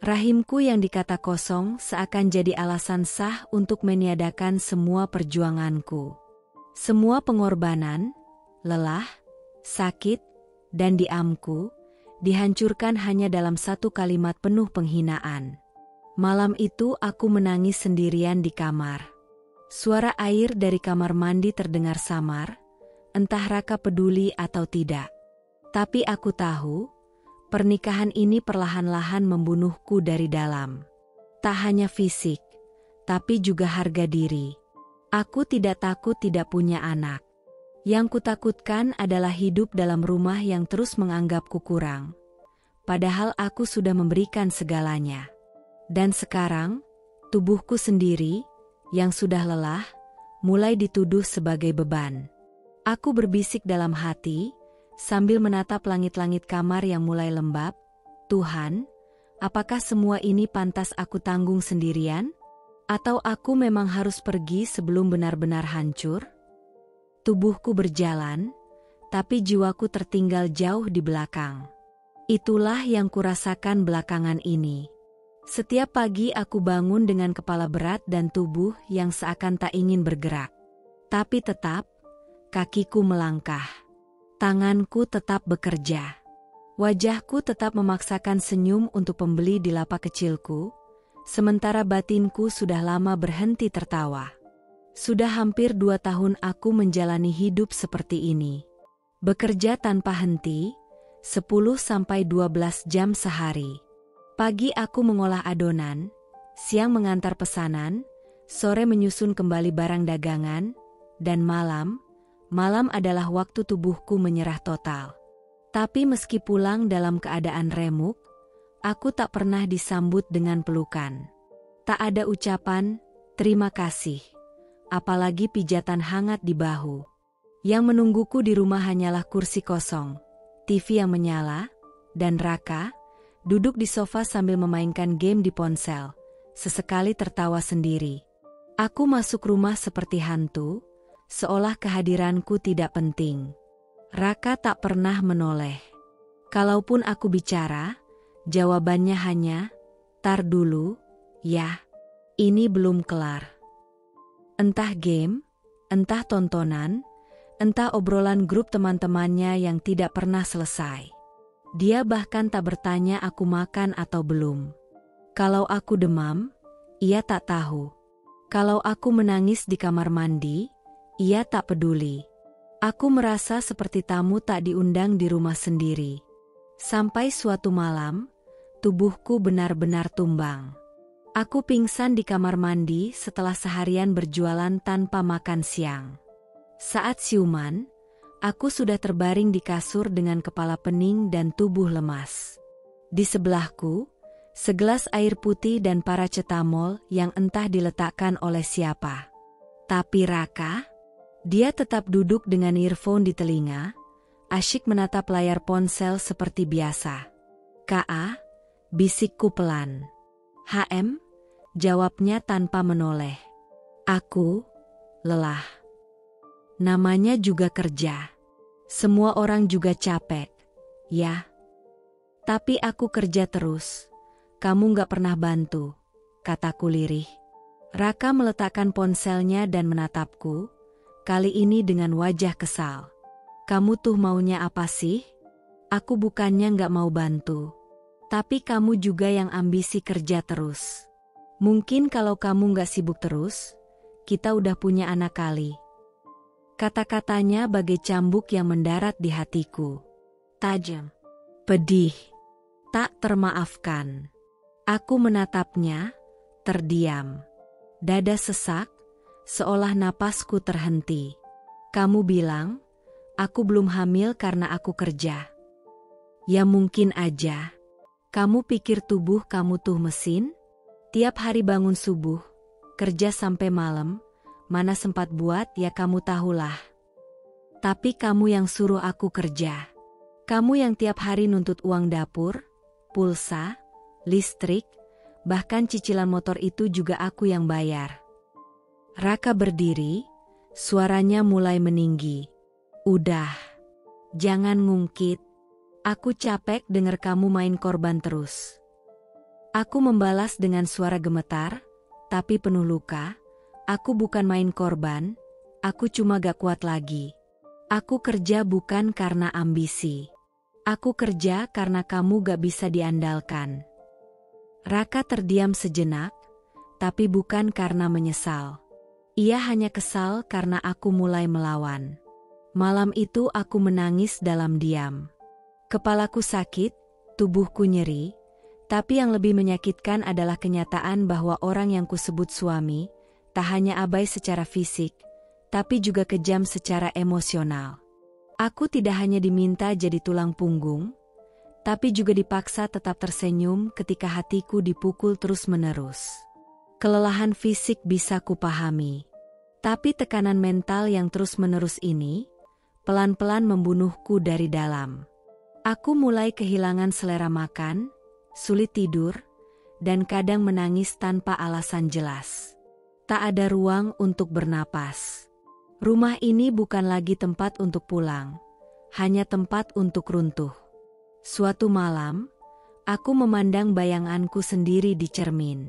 Rahimku yang dikata kosong seakan jadi alasan sah untuk meniadakan semua perjuanganku. Semua pengorbanan, lelah, sakit, dan diamku, dihancurkan hanya dalam satu kalimat penuh penghinaan. Malam itu aku menangis sendirian di kamar. Suara air dari kamar mandi terdengar samar, entah Raka peduli atau tidak. Tapi aku tahu, pernikahan ini perlahan-lahan membunuhku dari dalam. Tak hanya fisik, tapi juga harga diri. Aku tidak takut tidak punya anak. Yang kutakutkan adalah hidup dalam rumah yang terus menganggapku kurang. Padahal aku sudah memberikan segalanya. Dan sekarang, tubuhku sendiri, yang sudah lelah, mulai dituduh sebagai beban. Aku berbisik dalam hati, sambil menatap langit-langit kamar yang mulai lembab, "Tuhan, apakah semua ini pantas aku tanggung sendirian? Atau aku memang harus pergi sebelum benar-benar hancur?" Tubuhku berjalan, tapi jiwaku tertinggal jauh di belakang. Itulah yang kurasakan belakangan ini. Setiap pagi aku bangun dengan kepala berat dan tubuh yang seakan tak ingin bergerak. Tapi tetap, kakiku melangkah. Tanganku tetap bekerja. Wajahku tetap memaksakan senyum untuk pembeli di lapak kecilku, sementara batinku sudah lama berhenti tertawa. Sudah hampir 2 tahun aku menjalani hidup seperti ini. Bekerja tanpa henti, 10-12 jam sehari. Pagi aku mengolah adonan, siang mengantar pesanan, sore menyusun kembali barang dagangan, dan malam adalah waktu tubuhku menyerah total. Tapi meski pulang dalam keadaan remuk, aku tak pernah disambut dengan pelukan. Tak ada ucapan, terima kasih, apalagi pijatan hangat di bahu. Yang menungguku di rumah hanyalah kursi kosong, TV yang menyala, dan Raka, duduk di sofa sambil memainkan game di ponsel, sesekali tertawa sendiri. Aku masuk rumah seperti hantu, seolah kehadiranku tidak penting. Raka tak pernah menoleh. Kalaupun aku bicara, jawabannya hanya, "Tar dulu, ya, ini belum kelar." Entah game, entah tontonan, entah obrolan grup teman-temannya yang tidak pernah selesai. Dia bahkan tak bertanya aku makan atau belum. Kalau aku demam, ia tak tahu. Kalau aku menangis di kamar mandi, ia tak peduli. Aku merasa seperti tamu tak diundang di rumah sendiri. Sampai suatu malam, tubuhku benar-benar tumbang. Aku pingsan di kamar mandi setelah seharian berjualan tanpa makan siang. Saat siuman, aku sudah terbaring di kasur dengan kepala pening dan tubuh lemas. Di sebelahku, segelas air putih dan paracetamol yang entah diletakkan oleh siapa. Tapi Raka, dia tetap duduk dengan earphone di telinga, asyik menatap layar ponsel seperti biasa. "Ka," bisikku pelan. "HM?" jawabnya tanpa menoleh. Aku lelah. Namanya juga kerja. Semua orang juga capek, ya. Tapi aku kerja terus. Kamu gak pernah bantu, kataku lirih. Raka meletakkan ponselnya dan menatapku, kali ini dengan wajah kesal. "Kamu tuh maunya apa sih? Aku bukannya gak mau bantu. Tapi kamu juga yang ambisi kerja terus. Mungkin kalau kamu gak sibuk terus, kita udah punya anak kali." Kata-katanya bagai cambuk yang mendarat di hatiku. Tajam, pedih, tak termaafkan. Aku menatapnya, terdiam. Dada sesak, seolah napasku terhenti. "Kamu bilang, aku belum hamil karena aku kerja." Ya mungkin aja. Kamu pikir tubuh kamu tuh mesin? Tiap hari bangun subuh, kerja sampai malam, mana sempat buat ya kamu tahulah. Tapi kamu yang suruh aku kerja. Kamu yang tiap hari nuntut uang dapur, pulsa, listrik, bahkan cicilan motor itu juga aku yang bayar. Raka berdiri, suaranya mulai meninggi. "Udah, jangan ngungkit. Aku capek dengar kamu main korban terus." Aku membalas dengan suara gemetar, tapi penuh luka. "Aku bukan main korban, aku cuma gak kuat lagi. Aku kerja bukan karena ambisi. Aku kerja karena kamu gak bisa diandalkan." Raka terdiam sejenak, tapi bukan karena menyesal. Ia hanya kesal karena aku mulai melawan. Malam itu aku menangis dalam diam. Kepalaku sakit, tubuhku nyeri, tapi yang lebih menyakitkan adalah kenyataan bahwa orang yang kusebut suami, tak hanya abai secara fisik, tapi juga kejam secara emosional. Aku tidak hanya diminta jadi tulang punggung, tapi juga dipaksa tetap tersenyum ketika hatiku dipukul terus-menerus. Kelelahan fisik bisa kupahami, tapi tekanan mental yang terus-menerus ini, pelan-pelan membunuhku dari dalam. Aku mulai kehilangan selera makan, sulit tidur, dan kadang menangis tanpa alasan jelas. Tak ada ruang untuk bernapas. Rumah ini bukan lagi tempat untuk pulang, hanya tempat untuk runtuh. Suatu malam, aku memandang bayanganku sendiri di cermin.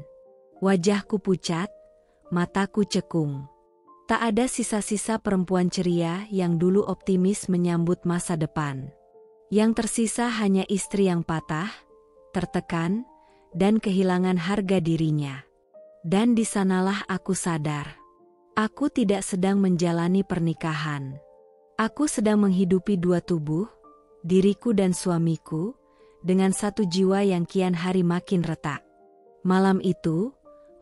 Wajahku pucat, mataku cekung. Tak ada sisa-sisa perempuan ceria yang dulu optimis menyambut masa depan. Yang tersisa hanya istri yang patah, tertekan, dan kehilangan harga dirinya. Dan di sanalah aku sadar. Aku tidak sedang menjalani pernikahan. Aku sedang menghidupi dua tubuh, diriku dan suamiku, dengan satu jiwa yang kian hari makin retak. Malam itu,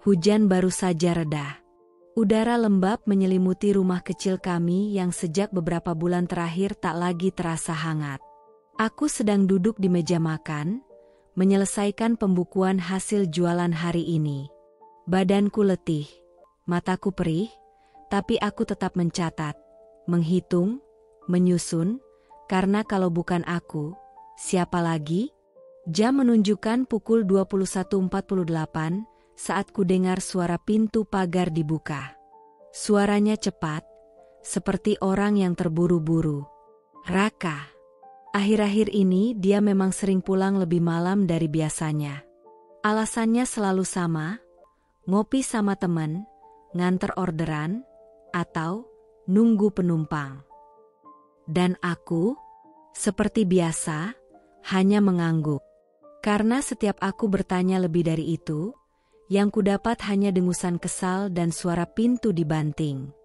hujan baru saja reda. Udara lembab menyelimuti rumah kecil kami yang sejak beberapa bulan terakhir tak lagi terasa hangat. Aku sedang duduk di meja makan, menyelesaikan pembukuan hasil jualan hari ini. Badanku letih, mataku perih, tapi aku tetap mencatat, menghitung, menyusun, karena kalau bukan aku, siapa lagi? Jam menunjukkan pukul 21.48 saat ku dengar suara pintu pagar dibuka. Suaranya cepat, seperti orang yang terburu-buru. Raka. Akhir-akhir ini dia memang sering pulang lebih malam dari biasanya. Alasannya selalu sama, ngopi sama teman, nganter orderan, atau nunggu penumpang. Dan aku, seperti biasa, hanya mengangguk. Karena setiap aku bertanya lebih dari itu, yang kudapat hanya dengusan kesal dan suara pintu dibanting.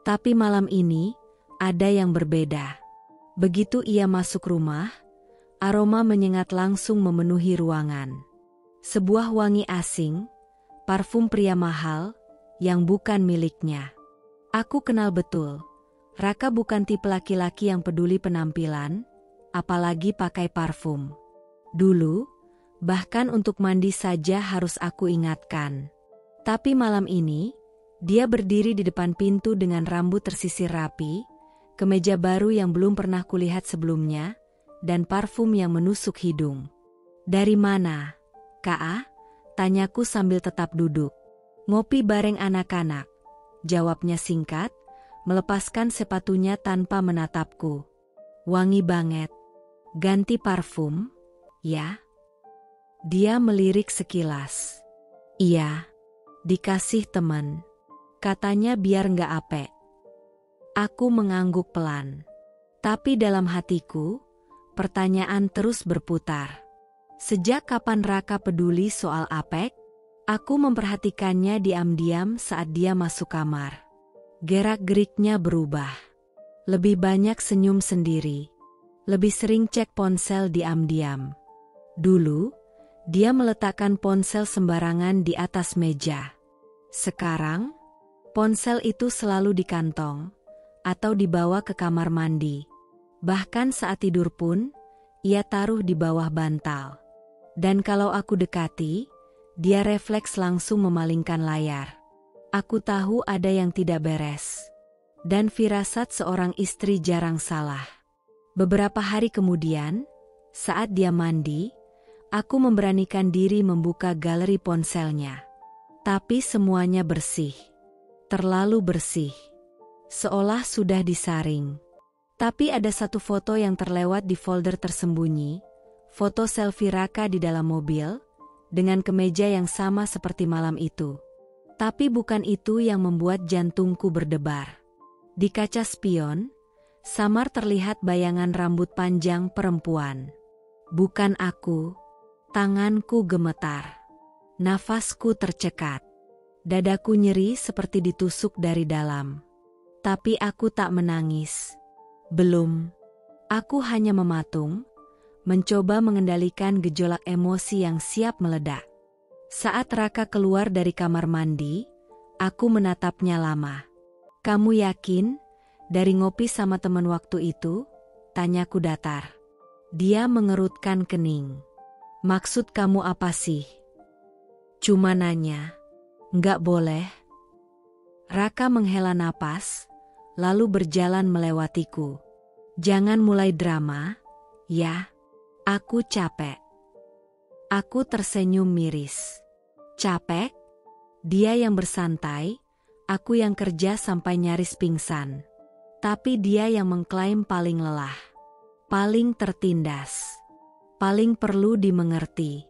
Tapi malam ini, ada yang berbeda. Begitu ia masuk rumah, aroma menyengat langsung memenuhi ruangan. Sebuah wangi asing, parfum pria mahal, yang bukan miliknya. Aku kenal betul, Raka bukan tipe laki-laki yang peduli penampilan, apalagi pakai parfum. Dulu, bahkan untuk mandi saja harus aku ingatkan. Tapi malam ini, dia berdiri di depan pintu dengan rambut tersisir rapi, kemeja baru yang belum pernah kulihat sebelumnya, dan parfum yang menusuk hidung. "Dari mana, Kak?" tanyaku sambil tetap duduk. "Ngopi bareng anak-anak," jawabnya singkat, melepaskan sepatunya tanpa menatapku. "Wangi banget. Ganti parfum, ya?" Dia melirik sekilas. "Iya, dikasih teman. Katanya biar nggak apek." Aku mengangguk pelan. Tapi dalam hatiku, pertanyaan terus berputar. Sejak kapan Raka peduli soal apek? Aku memperhatikannya diam-diam saat dia masuk kamar. Gerak-geriknya berubah. Lebih banyak senyum sendiri. Lebih sering cek ponsel diam-diam. Dulu, dia meletakkan ponsel sembarangan di atas meja. Sekarang, ponsel itu selalu di kantong, atau dibawa ke kamar mandi. Bahkan saat tidur pun, ia taruh di bawah bantal. Dan kalau aku dekati, dia refleks langsung memalingkan layar. Aku tahu ada yang tidak beres. Dan firasat seorang istri jarang salah. Beberapa hari kemudian, saat dia mandi, aku memberanikan diri membuka galeri ponselnya. Tapi semuanya bersih. Terlalu bersih. Seolah sudah disaring. Tapi ada satu foto yang terlewat di folder tersembunyi, foto selfie Raka di dalam mobil, dengan kemeja yang sama seperti malam itu. Tapi bukan itu yang membuat jantungku berdebar. Di kaca spion, samar terlihat bayangan rambut panjang perempuan. Bukan aku. Tanganku gemetar. Nafasku tercekat. Dadaku nyeri seperti ditusuk dari dalam. Tapi aku tak menangis. Belum. Aku hanya mematung, mencoba mengendalikan gejolak emosi yang siap meledak. Saat Raka keluar dari kamar mandi, aku menatapnya lama. "Kamu yakin, dari ngopi sama teman waktu itu?" tanyaku datar. Dia mengerutkan kening. "Maksud kamu apa sih?" "Cuma nanya." "Nggak boleh." Raka menghela napas, lalu berjalan melewatiku. "Jangan mulai drama, ya. Aku capek." Aku tersenyum miris. Capek? Dia yang bersantai, aku yang kerja sampai nyaris pingsan. Tapi dia yang mengklaim paling lelah, paling tertindas, paling perlu dimengerti.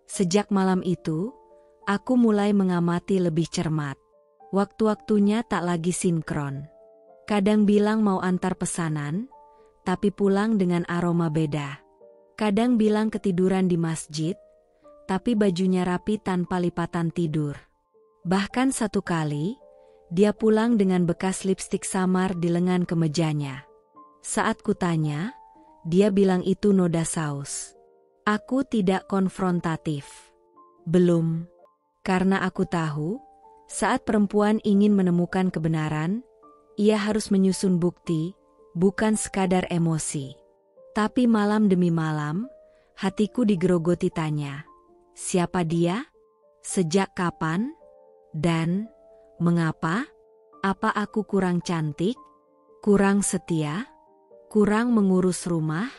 Sejak malam itu, aku mulai mengamati lebih cermat. Waktu-waktunya tak lagi sinkron. Kadang bilang mau antar pesanan, tapi pulang dengan aroma beda. Kadang bilang ketiduran di masjid, tapi bajunya rapi tanpa lipatan tidur. Bahkan satu kali, dia pulang dengan bekas lipstik samar di lengan kemejanya. Saat kutanya, dia bilang itu noda saus. Aku tidak konfrontatif. Belum. Karena aku tahu, saat perempuan ingin menemukan kebenaran, ia harus menyusun bukti, bukan sekadar emosi. Tapi malam demi malam, hatiku digerogoti tanya, siapa dia? Sejak kapan? Dan mengapa? Apa aku kurang cantik? Kurang setia? Kurang mengurus rumah?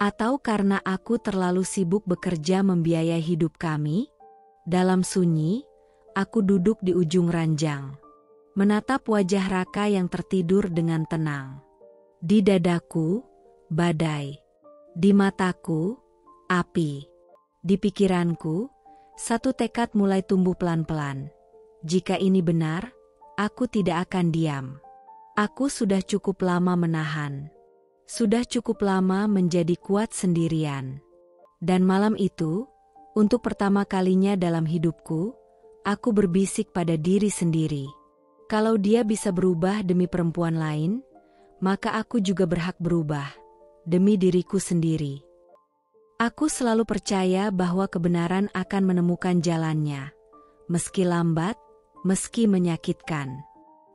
Atau karena aku terlalu sibuk bekerja membiayai hidup kami? Dalam sunyi, aku duduk di ujung ranjang, menatap wajah Raka yang tertidur dengan tenang. Di dadaku, badai. Di mataku, api. Di pikiranku, satu tekad mulai tumbuh pelan-pelan. Jika ini benar, aku tidak akan diam. Aku sudah cukup lama menahan. Sudah cukup lama menjadi kuat sendirian. Dan malam itu, untuk pertama kalinya dalam hidupku, aku berbisik pada diri sendiri. Kalau dia bisa berubah demi perempuan lain, maka aku juga berhak berubah, demi diriku sendiri. Aku selalu percaya bahwa kebenaran akan menemukan jalannya, meski lambat, meski menyakitkan.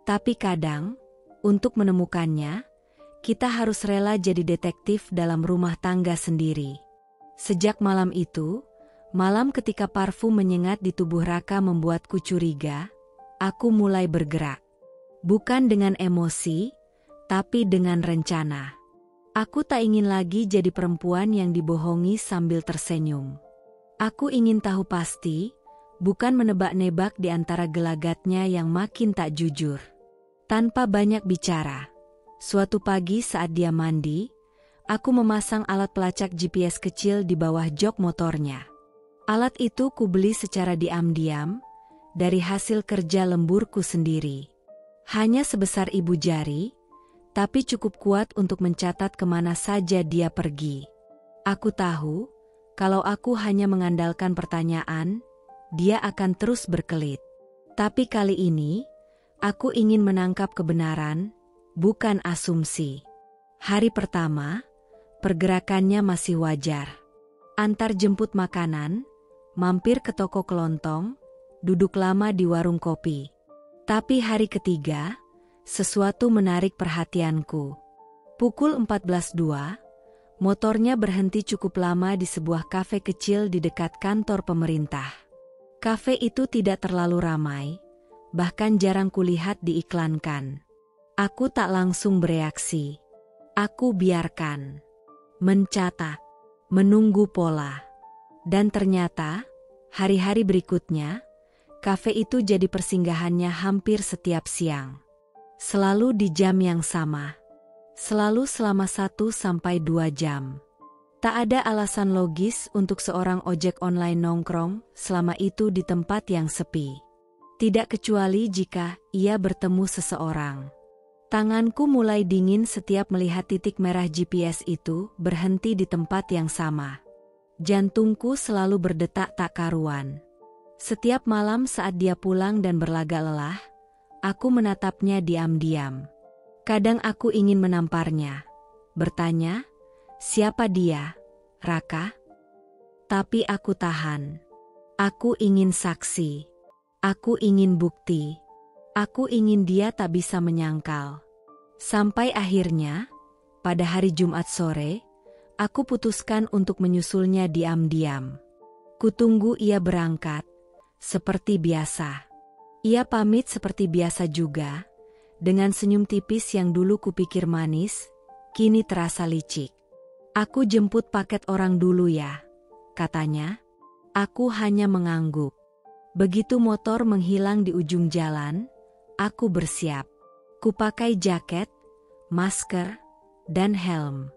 Tapi kadang, untuk menemukannya, kita harus rela jadi detektif dalam rumah tangga sendiri. Sejak malam itu, malam ketika parfum menyengat di tubuh Raka membuatku curiga, aku mulai bergerak. Bukan dengan emosi, tapi dengan rencana. Aku tak ingin lagi jadi perempuan yang dibohongi sambil tersenyum. Aku ingin tahu pasti, bukan menebak-nebak di antara gelagatnya yang makin tak jujur. Tanpa banyak bicara, suatu pagi saat dia mandi, aku memasang alat pelacak GPS kecil di bawah jok motornya. Alat itu kubeli secara diam-diam, dari hasil kerja lemburku sendiri. Hanya sebesar ibu jari, tapi cukup kuat untuk mencatat kemana saja dia pergi. Aku tahu, kalau aku hanya mengandalkan pertanyaan, dia akan terus berkelit. Tapi kali ini, aku ingin menangkap kebenaran, bukan asumsi. Hari pertama, pergerakannya masih wajar. Antar jemput makanan, mampir ke toko kelontong, duduk lama di warung kopi. Tapi hari ketiga, sesuatu menarik perhatianku. Pukul 14.02, motornya berhenti cukup lama di sebuah kafe kecil di dekat kantor pemerintah. Kafe itu tidak terlalu ramai, bahkan jarang kulihat diiklankan. Aku tak langsung bereaksi. Aku biarkan. Mencatat. Menunggu pola. Dan ternyata, hari-hari berikutnya, kafe itu jadi persinggahannya hampir setiap siang. Selalu di jam yang sama. Selalu selama 1-2 jam. Tak ada alasan logis untuk seorang ojek online nongkrong selama itu di tempat yang sepi. Tidak kecuali jika ia bertemu seseorang. Tanganku mulai dingin setiap melihat titik merah GPS itu berhenti di tempat yang sama. Jantungku selalu berdetak tak karuan. Setiap malam saat dia pulang dan berlagak lelah, aku menatapnya diam-diam. Kadang aku ingin menamparnya, bertanya, siapa dia, Raka? Tapi aku tahan. Aku ingin saksi. Aku ingin bukti. Aku ingin dia tak bisa menyangkal. Sampai akhirnya, pada hari Jumat sore, aku putuskan untuk menyusulnya diam-diam. Kutunggu ia berangkat. Seperti biasa. Ia pamit seperti biasa juga, dengan senyum tipis yang dulu kupikir manis, kini terasa licik. Aku jemput paket orang dulu ya, katanya. Aku hanya mengangguk. Begitu motor menghilang di ujung jalan, aku bersiap. Kupakai jaket, masker, dan helm.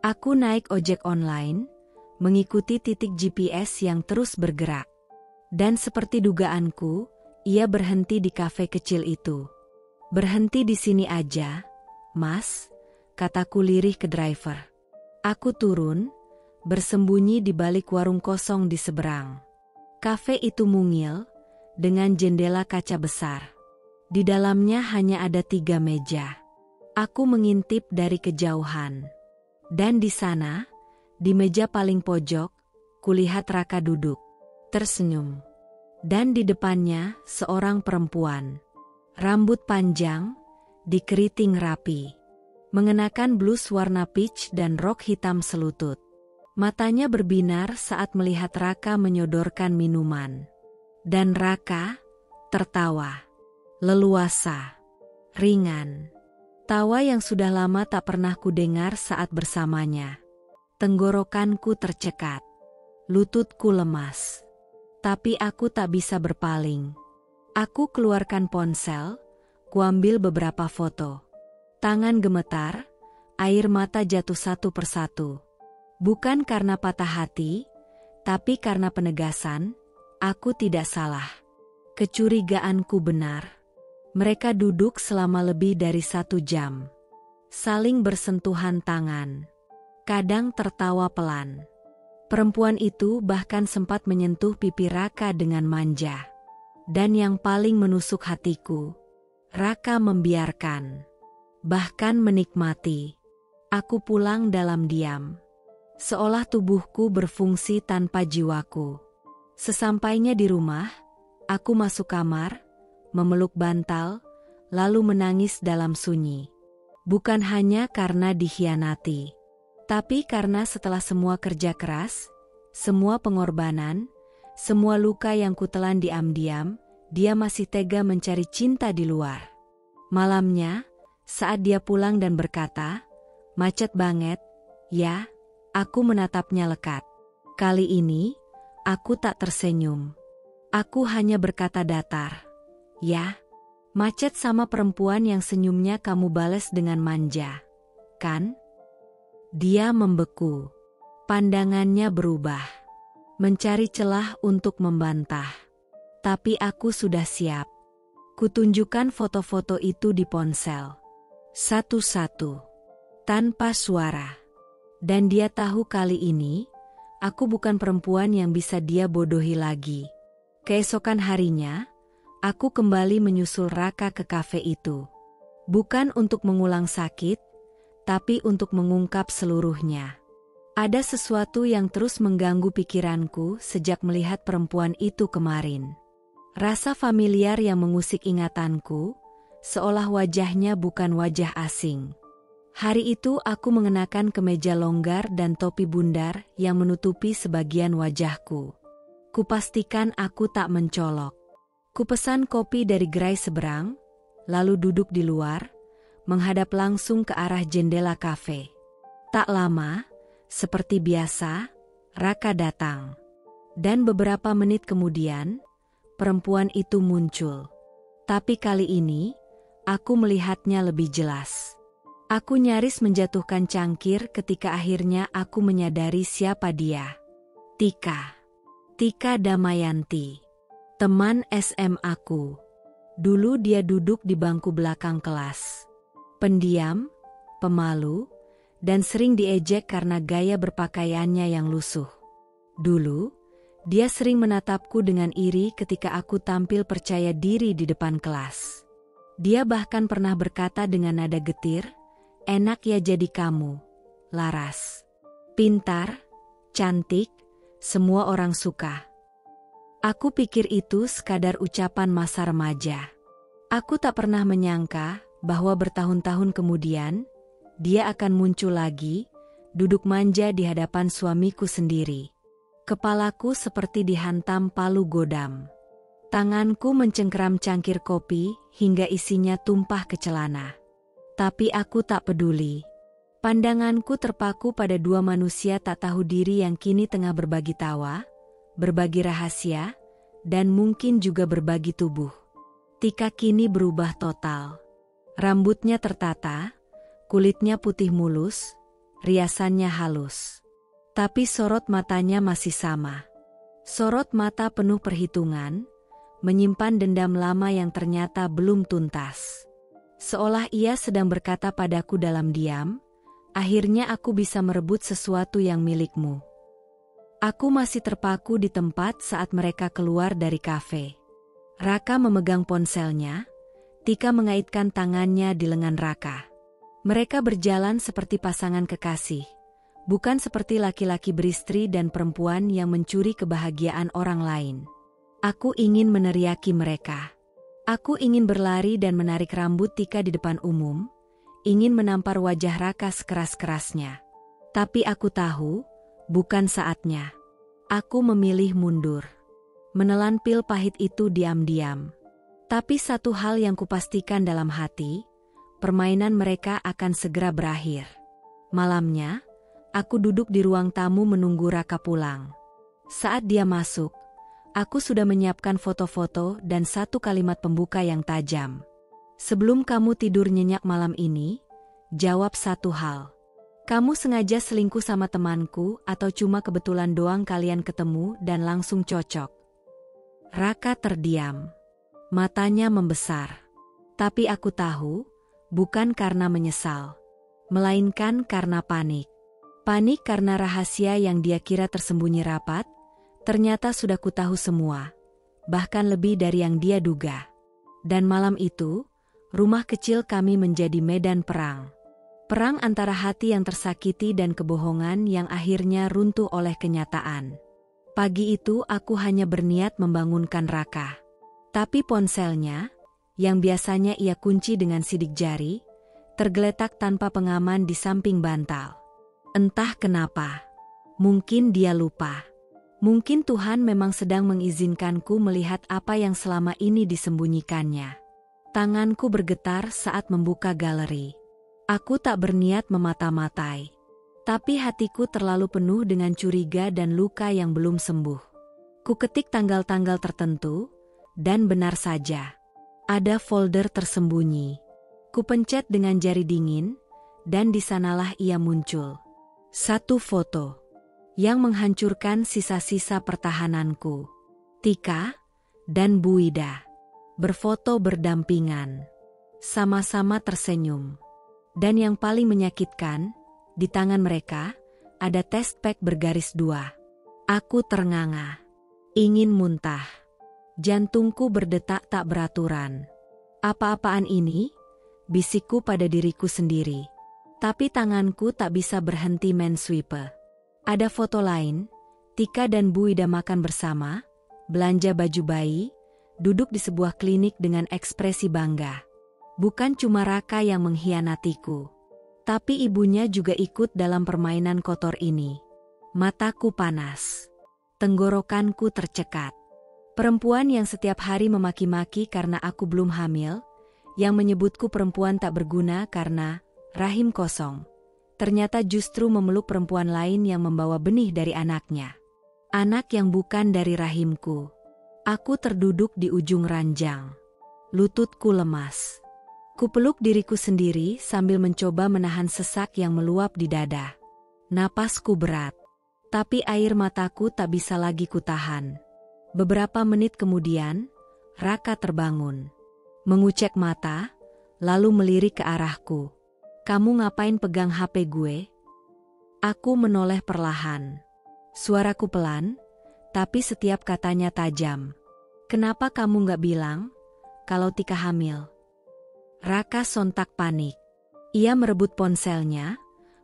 Aku naik ojek online, mengikuti titik GPS yang terus bergerak. Dan seperti dugaanku, Ia berhenti di kafe kecil itu. "Berhenti di sini aja, Mas," kataku lirih ke driver. Aku turun, bersembunyi di balik warung kosong di seberang. Kafe itu mungil, dengan jendela kaca besar. Di dalamnya hanya ada 3 meja. Aku mengintip dari kejauhan. Dan di sana, di meja paling pojok, kulihat Raka duduk, tersenyum. Dan di depannya seorang perempuan. Rambut panjang, dikeriting rapi. Mengenakan blus warna peach dan rok hitam selutut. Matanya berbinar saat melihat Raka menyodorkan minuman. Dan Raka tertawa. Leluasa. Ringan. Tawa yang sudah lama tak pernah kudengar saat bersamanya. Tenggorokanku tercekat. Lututku lemas. Tapi aku tak bisa berpaling. Aku keluarkan ponsel, kuambil beberapa foto. Tangan gemetar, air mata jatuh satu persatu. Bukan karena patah hati, tapi karena penegasan, aku tidak salah. Kecurigaanku benar. Mereka duduk selama lebih dari 1 jam. Saling bersentuhan tangan. Kadang tertawa pelan. Perempuan itu bahkan sempat menyentuh pipi Raka dengan manja. Dan yang paling menusuk hatiku, Raka membiarkan. Bahkan menikmati. Aku pulang dalam diam. Seolah tubuhku berfungsi tanpa jiwaku. Sesampainya di rumah, aku masuk kamar, memeluk bantal, lalu menangis dalam sunyi. Bukan hanya karena dikhianati, tapi karena setelah semua kerja keras, semua pengorbanan, semua luka yang kutelan diam-diam, dia masih tega mencari cinta di luar. Malamnya, saat dia pulang dan berkata, "Macet banget, ya?" Aku menatapnya lekat. Kali ini, aku tak tersenyum. Aku hanya berkata datar. "Ya, macet sama perempuan yang senyumnya kamu balas dengan manja, kan?" Dia membeku. Pandangannya berubah. Mencari celah untuk membantah. Tapi aku sudah siap. Kutunjukkan foto-foto itu di ponsel. Satu-satu. Tanpa suara. Dan dia tahu kali ini, aku bukan perempuan yang bisa dia bodohi lagi. Keesokan harinya, aku kembali menyusul Raka ke kafe itu. Bukan untuk mengulang sakit, tapi untuk mengungkap seluruhnya. Ada sesuatu yang terus mengganggu pikiranku sejak melihat perempuan itu kemarin. Rasa familiar yang mengusik ingatanku, seolah wajahnya bukan wajah asing. Hari itu aku mengenakan kemeja longgar dan topi bundar yang menutupi sebagian wajahku. Kupastikan aku tak mencolok. Kupesan kopi dari gerai seberang, lalu duduk di luar, menghadap langsung ke arah jendela kafe. Tak lama, seperti biasa, Raka datang. Dan beberapa menit kemudian, perempuan itu muncul. Tapi kali ini, aku melihatnya lebih jelas. Aku nyaris menjatuhkan cangkir ketika akhirnya aku menyadari siapa dia. Tika. Tika Damayanti. Teman SMA aku. Dulu dia duduk di bangku belakang kelas. Pendiam, pemalu, dan sering diejek karena gaya berpakaiannya yang lusuh. Dulu, dia sering menatapku dengan iri ketika aku tampil percaya diri di depan kelas. Dia bahkan pernah berkata dengan nada getir, "Enak ya jadi kamu, Laras. Pintar, cantik, semua orang suka." Aku pikir itu sekadar ucapan masa remaja. Aku tak pernah menyangka bahwa bertahun-tahun kemudian, dia akan muncul lagi, duduk manja di hadapan suamiku sendiri. Kepalaku seperti dihantam palu godam. Tanganku mencengkeram cangkir kopi hingga isinya tumpah ke celana. Tapi aku tak peduli. Pandanganku terpaku pada 2 manusia tak tahu diri yang kini tengah berbagi tawa, berbagi rahasia, dan mungkin juga berbagi tubuh. Tika kini berubah total. Rambutnya tertata, kulitnya putih mulus, riasannya halus. Tapi sorot matanya masih sama. Sorot mata penuh perhitungan, menyimpan dendam lama yang ternyata belum tuntas. Seolah ia sedang berkata padaku dalam diam, akhirnya aku bisa merebut sesuatu yang milikmu. Aku masih terpaku di tempat saat mereka keluar dari kafe. Raka memegang ponselnya, Tika mengaitkan tangannya di lengan Raka. Mereka berjalan seperti pasangan kekasih, bukan seperti laki-laki beristri dan perempuan yang mencuri kebahagiaan orang lain. Aku ingin meneriaki mereka. Aku ingin berlari dan menarik rambut Tika di depan umum, ingin menampar wajah Raka sekeras-kerasnya. Tapi aku tahu, bukan saatnya. Aku memilih mundur. Menelan pil pahit itu diam-diam. Tapi satu hal yang kupastikan dalam hati, permainan mereka akan segera berakhir. Malamnya, aku duduk di ruang tamu menunggu Raka pulang. Saat dia masuk, aku sudah menyiapkan foto-foto dan satu kalimat pembuka yang tajam. Sebelum kamu tidur nyenyak malam ini, jawab satu hal. Kamu sengaja selingkuh sama temanku atau cuma kebetulan doang kalian ketemu dan langsung cocok? Raka terdiam. Matanya membesar. Tapi aku tahu, bukan karena menyesal, melainkan karena panik. Panik karena rahasia yang dia kira tersembunyi rapat, ternyata sudah kutahu semua, bahkan lebih dari yang dia duga. Dan malam itu, rumah kecil kami menjadi medan perang. Perang antara hati yang tersakiti dan kebohongan yang akhirnya runtuh oleh kenyataan. Pagi itu aku hanya berniat membangunkan Raka. Tapi ponselnya, yang biasanya ia kunci dengan sidik jari, tergeletak tanpa pengaman di samping bantal. Entah kenapa. Mungkin dia lupa. Mungkin Tuhan memang sedang mengizinkanku melihat apa yang selama ini disembunyikannya. Tanganku bergetar saat membuka galeri. Aku tak berniat memata-matai. Tapi hatiku terlalu penuh dengan curiga dan luka yang belum sembuh. Kuketik tanggal-tanggal tertentu, dan benar saja. Ada folder tersembunyi. Kupencet dengan jari dingin, dan di sanalah ia muncul. Satu foto yang menghancurkan sisa-sisa pertahananku. Tika dan Bu Ida berfoto berdampingan, sama-sama tersenyum. Dan yang paling menyakitkan, di tangan mereka ada test pack bergaris 2. Aku ternganga, ingin muntah. Jantungku berdetak tak beraturan. Apa-apaan ini? Bisikku pada diriku sendiri. Tapi tanganku tak bisa berhenti main sweeper. Ada foto lain, Tika dan Bu Ida makan bersama, belanja baju bayi, duduk di sebuah klinik dengan ekspresi bangga. Bukan cuma Raka yang mengkhianatiku, tapi ibunya juga ikut dalam permainan kotor ini. Mataku panas. Tenggorokanku tercekat. Perempuan yang setiap hari memaki-maki karena aku belum hamil, yang menyebutku perempuan tak berguna karena rahim kosong, ternyata justru memeluk perempuan lain yang membawa benih dari anaknya. Anak yang bukan dari rahimku. Aku terduduk di ujung ranjang. Lututku lemas. Kupeluk diriku sendiri sambil mencoba menahan sesak yang meluap di dada. Napasku berat, tapi air mataku tak bisa lagi kutahan. Beberapa menit kemudian, Raka terbangun. Mengucek mata, lalu melirik ke arahku. Kamu ngapain pegang HP gue? Aku menoleh perlahan. Suaraku pelan, tapi setiap katanya tajam. Kenapa kamu gak bilang kalau Tika hamil? Raka sontak panik. Ia merebut ponselnya,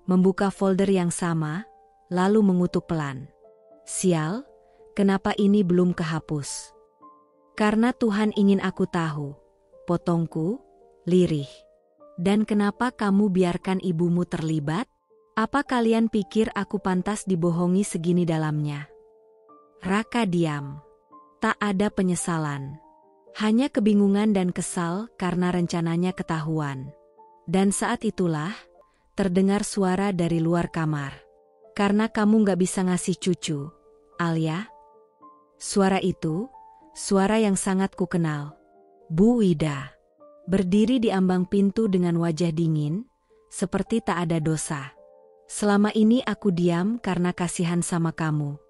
membuka folder yang sama, lalu mengutuk pelan. Sial, kenapa ini belum kehapus? Karena Tuhan ingin aku tahu, potongku, lirih. Dan kenapa kamu biarkan ibumu terlibat? Apa kalian pikir aku pantas dibohongi segini dalamnya? Raka diam. Tak ada penyesalan. Hanya kebingungan dan kesal karena rencananya ketahuan. Dan saat itulah, terdengar suara dari luar kamar. Karena kamu gak bisa ngasih cucu, Alia. Suara itu, suara yang sangat kukenal. Bu Ida. Berdiri di ambang pintu dengan wajah dingin, seperti tak ada dosa. Selama ini aku diam karena kasihan sama kamu.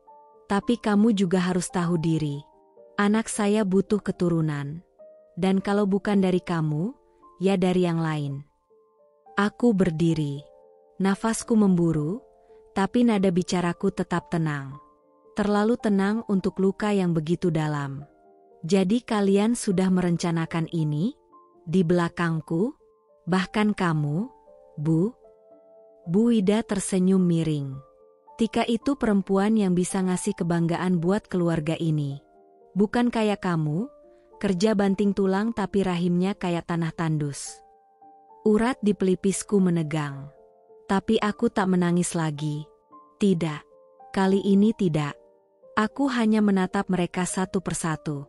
Tapi kamu juga harus tahu diri. Anak saya butuh keturunan. Dan kalau bukan dari kamu, ya dari yang lain. Aku berdiri. Nafasku memburu, tapi nada bicaraku tetap tenang. Terlalu tenang untuk luka yang begitu dalam. Jadi kalian sudah merencanakan ini? Di belakangku? Bahkan kamu, Bu? Bu Ida tersenyum miring. Tika itu perempuan yang bisa ngasih kebanggaan buat keluarga ini. Bukan kayak kamu, kerja banting tulang tapi rahimnya kayak tanah tandus. Urat di pelipisku menegang. Tapi aku tak menangis lagi. Tidak. Kali ini tidak. Aku hanya menatap mereka satu persatu.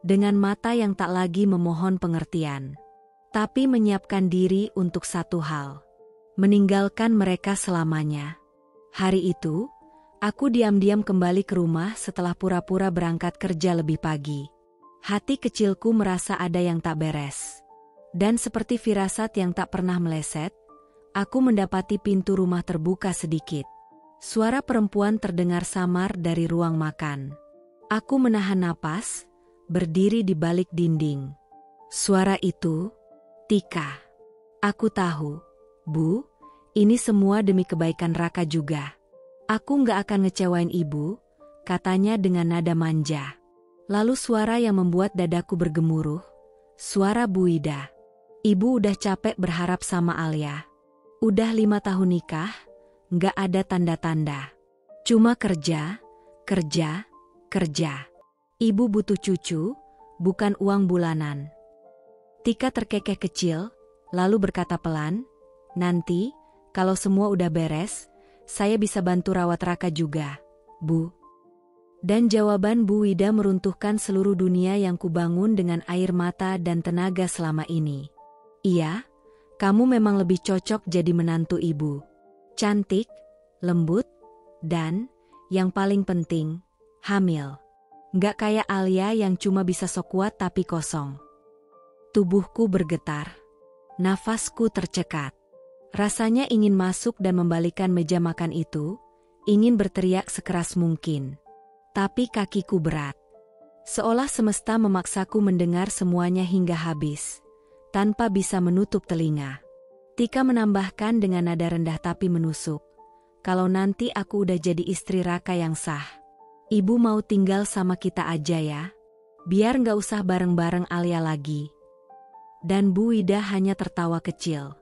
Dengan mata yang tak lagi memohon pengertian. Tapi menyiapkan diri untuk satu hal. Meninggalkan mereka selamanya. Hari itu, aku diam-diam kembali ke rumah setelah pura-pura berangkat kerja lebih pagi. Hati kecilku merasa ada yang tak beres. Dan seperti firasat yang tak pernah meleset, aku mendapati pintu rumah terbuka sedikit. Suara perempuan terdengar samar dari ruang makan. Aku menahan napas, berdiri di balik dinding. Suara itu, Tika. Aku tahu. Bu, ini semua demi kebaikan Raka juga. Aku nggak akan ngecewain ibu, katanya dengan nada manja. Lalu suara yang membuat dadaku bergemuruh, suara Bu Ida. Ibu udah capek berharap sama Alia. Udah 5 tahun nikah, nggak ada tanda-tanda. Cuma kerja, kerja, kerja. Ibu butuh cucu, bukan uang bulanan. Tika terkekeh kecil, lalu berkata pelan, nanti, kalau semua udah beres, saya bisa bantu rawat Raka juga, Bu. Dan jawaban Bu Ida meruntuhkan seluruh dunia yang kubangun dengan air mata dan tenaga selama ini. Iya, kamu memang lebih cocok jadi menantu ibu. Cantik, lembut, dan, yang paling penting, hamil. Nggak kayak Alia yang cuma bisa sok kuat tapi kosong. Tubuhku bergetar. Nafasku tercekat. Rasanya ingin masuk dan membalikan meja makan itu, ingin berteriak sekeras mungkin. Tapi kakiku berat. Seolah semesta memaksaku mendengar semuanya hingga habis, tanpa bisa menutup telinga. Tika menambahkan dengan nada rendah tapi menusuk. Kalau nanti aku udah jadi istri Raka yang sah, ibu mau tinggal sama kita aja ya? Biar nggak usah bareng-bareng Alia lagi. Dan Bu Ida hanya tertawa kecil.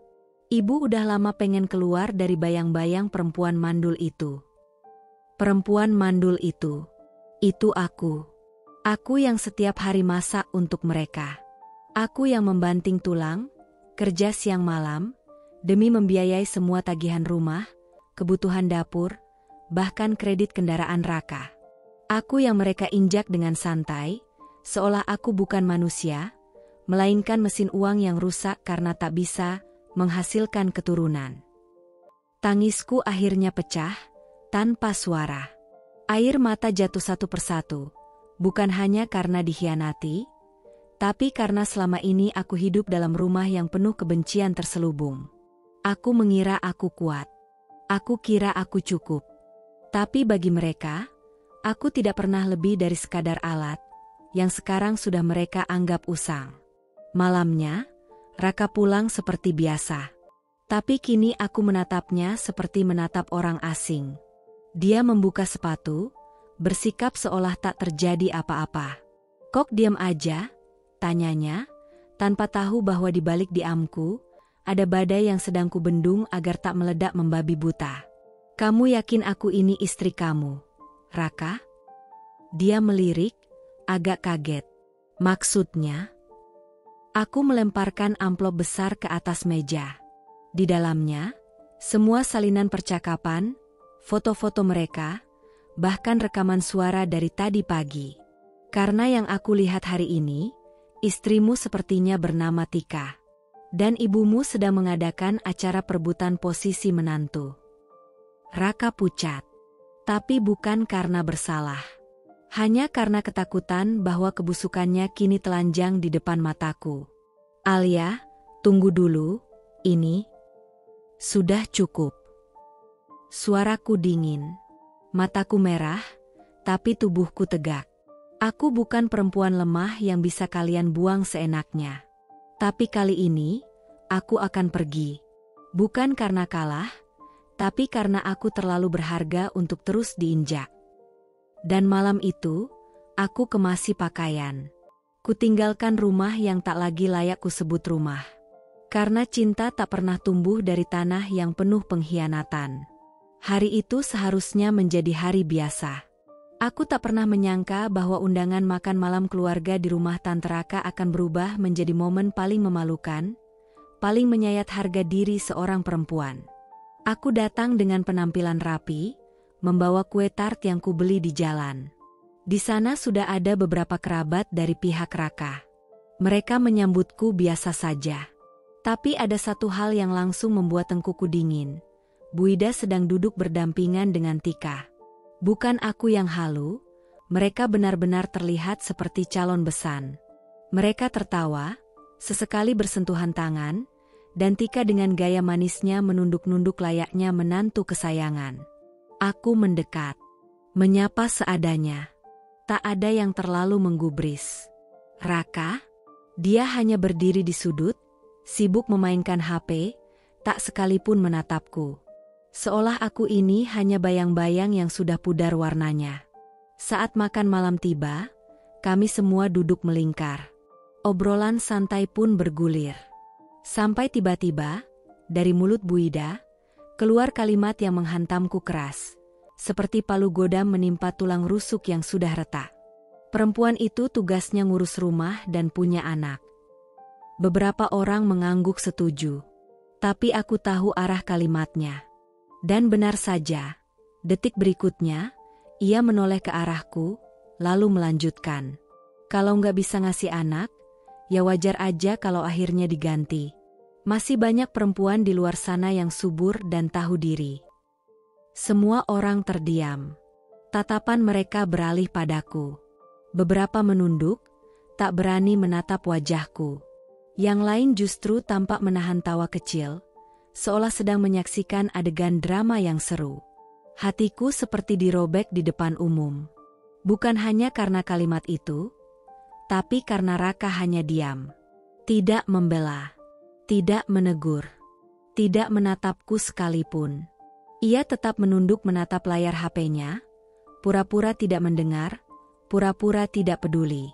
Ibu udah lama pengen keluar dari bayang-bayang perempuan mandul itu. Perempuan mandul itu aku. Aku yang setiap hari masak untuk mereka. Aku yang membanting tulang, kerja siang malam, demi membiayai semua tagihan rumah, kebutuhan dapur, bahkan kredit kendaraan Raka. Aku yang mereka injak dengan santai, seolah aku bukan manusia, melainkan mesin uang yang rusak karena tak bisa menghasilkan keturunan. Tangisku akhirnya pecah, tanpa suara. Air mata jatuh satu persatu, bukan hanya karena dikhianati, tapi karena selama ini aku hidup dalam rumah yang penuh kebencian terselubung. Aku mengira aku kuat. Aku kira aku cukup. Tapi bagi mereka, aku tidak pernah lebih dari sekadar alat, yang sekarang sudah mereka anggap usang. Malamnya, Raka pulang seperti biasa. Tapi kini aku menatapnya seperti menatap orang asing. Dia membuka sepatu, bersikap seolah tak terjadi apa-apa. Kok diam aja? Tanyanya, tanpa tahu bahwa di balik diamku, ada badai yang sedang kubendung agar tak meledak membabi buta. Kamu yakin aku ini istri kamu, Raka? Dia melirik, agak kaget. Maksudnya? Aku melemparkan amplop besar ke atas meja. Di dalamnya, semua salinan percakapan, foto-foto mereka, bahkan rekaman suara dari tadi pagi. Karena yang aku lihat hari ini, istrimu sepertinya bernama Tika. Dan ibumu sedang mengadakan acara perebutan posisi menantu. Raka pucat. Tapi bukan karena bersalah. Hanya karena ketakutan bahwa kebusukannya kini telanjang di depan mataku. Alia, tunggu dulu, ini sudah cukup. Suaraku dingin, mataku merah, tapi tubuhku tegak. Aku bukan perempuan lemah yang bisa kalian buang seenaknya. Tapi kali ini, aku akan pergi. Bukan karena kalah, tapi karena aku terlalu berharga untuk terus diinjak. Dan malam itu, aku kemasi pakaian. Kutinggalkan rumah yang tak lagi layak kusebut rumah. Karena cinta tak pernah tumbuh dari tanah yang penuh pengkhianatan. Hari itu seharusnya menjadi hari biasa. Aku tak pernah menyangka bahwa undangan makan malam keluarga di rumah Tante Raka akan berubah menjadi momen paling memalukan, paling menyayat harga diri seorang perempuan. Aku datang dengan penampilan rapi, membawa kue tart yang kubeli di jalan. Di sana sudah ada beberapa kerabat dari pihak Raka. Mereka menyambutku biasa saja. Tapi ada satu hal yang langsung membuat tengkuku dingin. Bu Ida sedang duduk berdampingan dengan Tika. Bukan aku yang halu, mereka benar-benar terlihat seperti calon besan. Mereka tertawa, sesekali bersentuhan tangan, dan Tika dengan gaya manisnya menunduk-nunduk layaknya menantu kesayangan. Aku mendekat, menyapa seadanya. Tak ada yang terlalu menggubris. Raka? Dia hanya berdiri di sudut, sibuk memainkan HP, tak sekalipun menatapku. Seolah aku ini hanya bayang-bayang yang sudah pudar warnanya. Saat makan malam tiba, kami semua duduk melingkar. Obrolan santai pun bergulir. Sampai tiba-tiba, dari mulut Bu Ida, keluar kalimat yang menghantamku keras. Seperti palu godam menimpa tulang rusuk yang sudah retak. Perempuan itu tugasnya ngurus rumah dan punya anak. Beberapa orang mengangguk setuju. Tapi aku tahu arah kalimatnya. Dan benar saja, detik berikutnya, ia menoleh ke arahku, lalu melanjutkan. Kalau nggak bisa ngasih anak, ya wajar aja kalau akhirnya diganti. Masih banyak perempuan di luar sana yang subur dan tahu diri. Semua orang terdiam. Tatapan mereka beralih padaku. Beberapa menunduk, tak berani menatap wajahku. Yang lain justru tampak menahan tawa kecil, seolah sedang menyaksikan adegan drama yang seru. Hatiku seperti dirobek di depan umum. Bukan hanya karena kalimat itu, tapi karena Raka hanya diam. Tidak membela, tidak menegur, tidak menatapku sekalipun. Ia tetap menunduk menatap layar HP-nya, pura-pura tidak mendengar, pura-pura tidak peduli.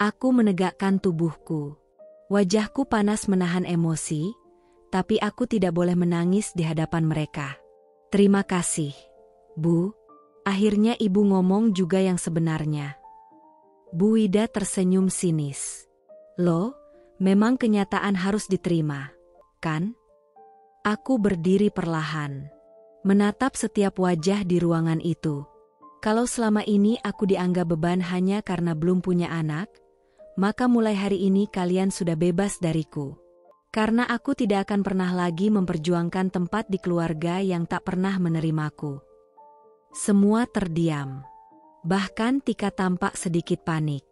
Aku menegakkan tubuhku. Wajahku panas menahan emosi, tapi aku tidak boleh menangis di hadapan mereka. Terima kasih, Bu. Akhirnya ibu ngomong juga yang sebenarnya. Bu Ida tersenyum sinis. Loh, memang kenyataan harus diterima, kan? Aku berdiri perlahan, menatap setiap wajah di ruangan itu. Kalau selama ini aku dianggap beban hanya karena belum punya anak, maka mulai hari ini kalian sudah bebas dariku. Karena aku tidak akan pernah lagi memperjuangkan tempat di keluarga yang tak pernah menerimaku. Semua terdiam. Bahkan Tika tampak sedikit panik.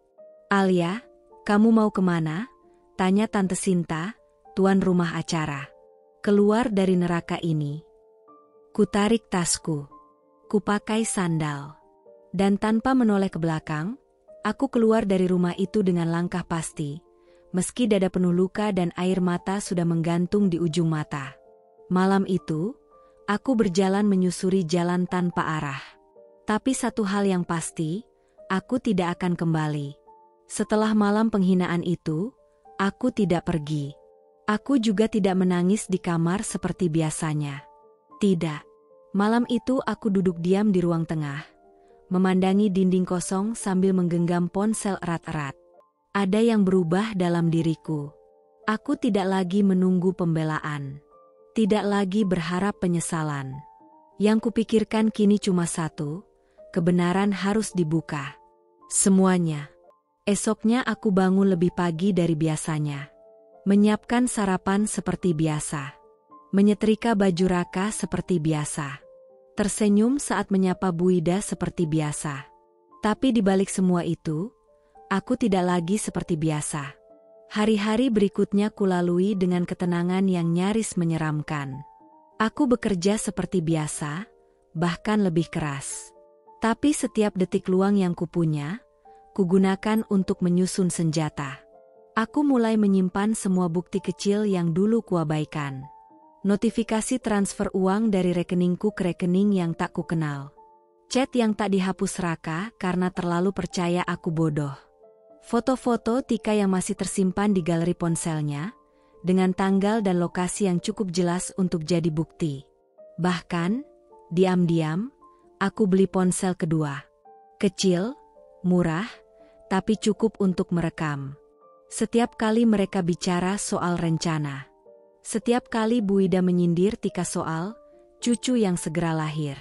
Alia, kamu mau kemana? Tanya Tante Sinta, tuan rumah acara. Keluar dari neraka ini. Kutarik tasku. Kupakai sandal. Dan tanpa menoleh ke belakang, aku keluar dari rumah itu dengan langkah pasti. Meski dada penuh luka dan air mata sudah menggantung di ujung mata. Malam itu, aku berjalan menyusuri jalan tanpa arah. Tapi satu hal yang pasti, aku tidak akan kembali. Setelah malam penghinaan itu, aku tidak pergi. Aku juga tidak menangis di kamar seperti biasanya. Tidak. Malam itu aku duduk diam di ruang tengah, memandangi dinding kosong sambil menggenggam ponsel erat-erat. Ada yang berubah dalam diriku. Aku tidak lagi menunggu pembelaan. Tidak lagi berharap penyesalan. Yang kupikirkan kini cuma satu, kebenaran harus dibuka. Semuanya. Esoknya aku bangun lebih pagi dari biasanya. Menyiapkan sarapan seperti biasa. Menyetrika baju Raka seperti biasa. Tersenyum saat menyapa Bu Ida seperti biasa. Tapi di balik semua itu, aku tidak lagi seperti biasa. Hari-hari berikutnya kulalui dengan ketenangan yang nyaris menyeramkan. Aku bekerja seperti biasa, bahkan lebih keras. Tapi setiap detik luang yang kupunya, kugunakan untuk menyusun senjata. Aku mulai menyimpan semua bukti kecil yang dulu kuabaikan. Notifikasi transfer uang dari rekeningku ke rekening yang tak kukenal. Chat yang tak dihapus Raka karena terlalu percaya aku bodoh. Foto-foto Tika yang masih tersimpan di galeri ponselnya, dengan tanggal dan lokasi yang cukup jelas untuk jadi bukti. Bahkan, diam-diam, aku beli ponsel kedua. Kecil, murah, tapi cukup untuk merekam. Setiap kali mereka bicara soal rencana. Setiap kali Bu Ida menyindir Tika soal cucu yang segera lahir.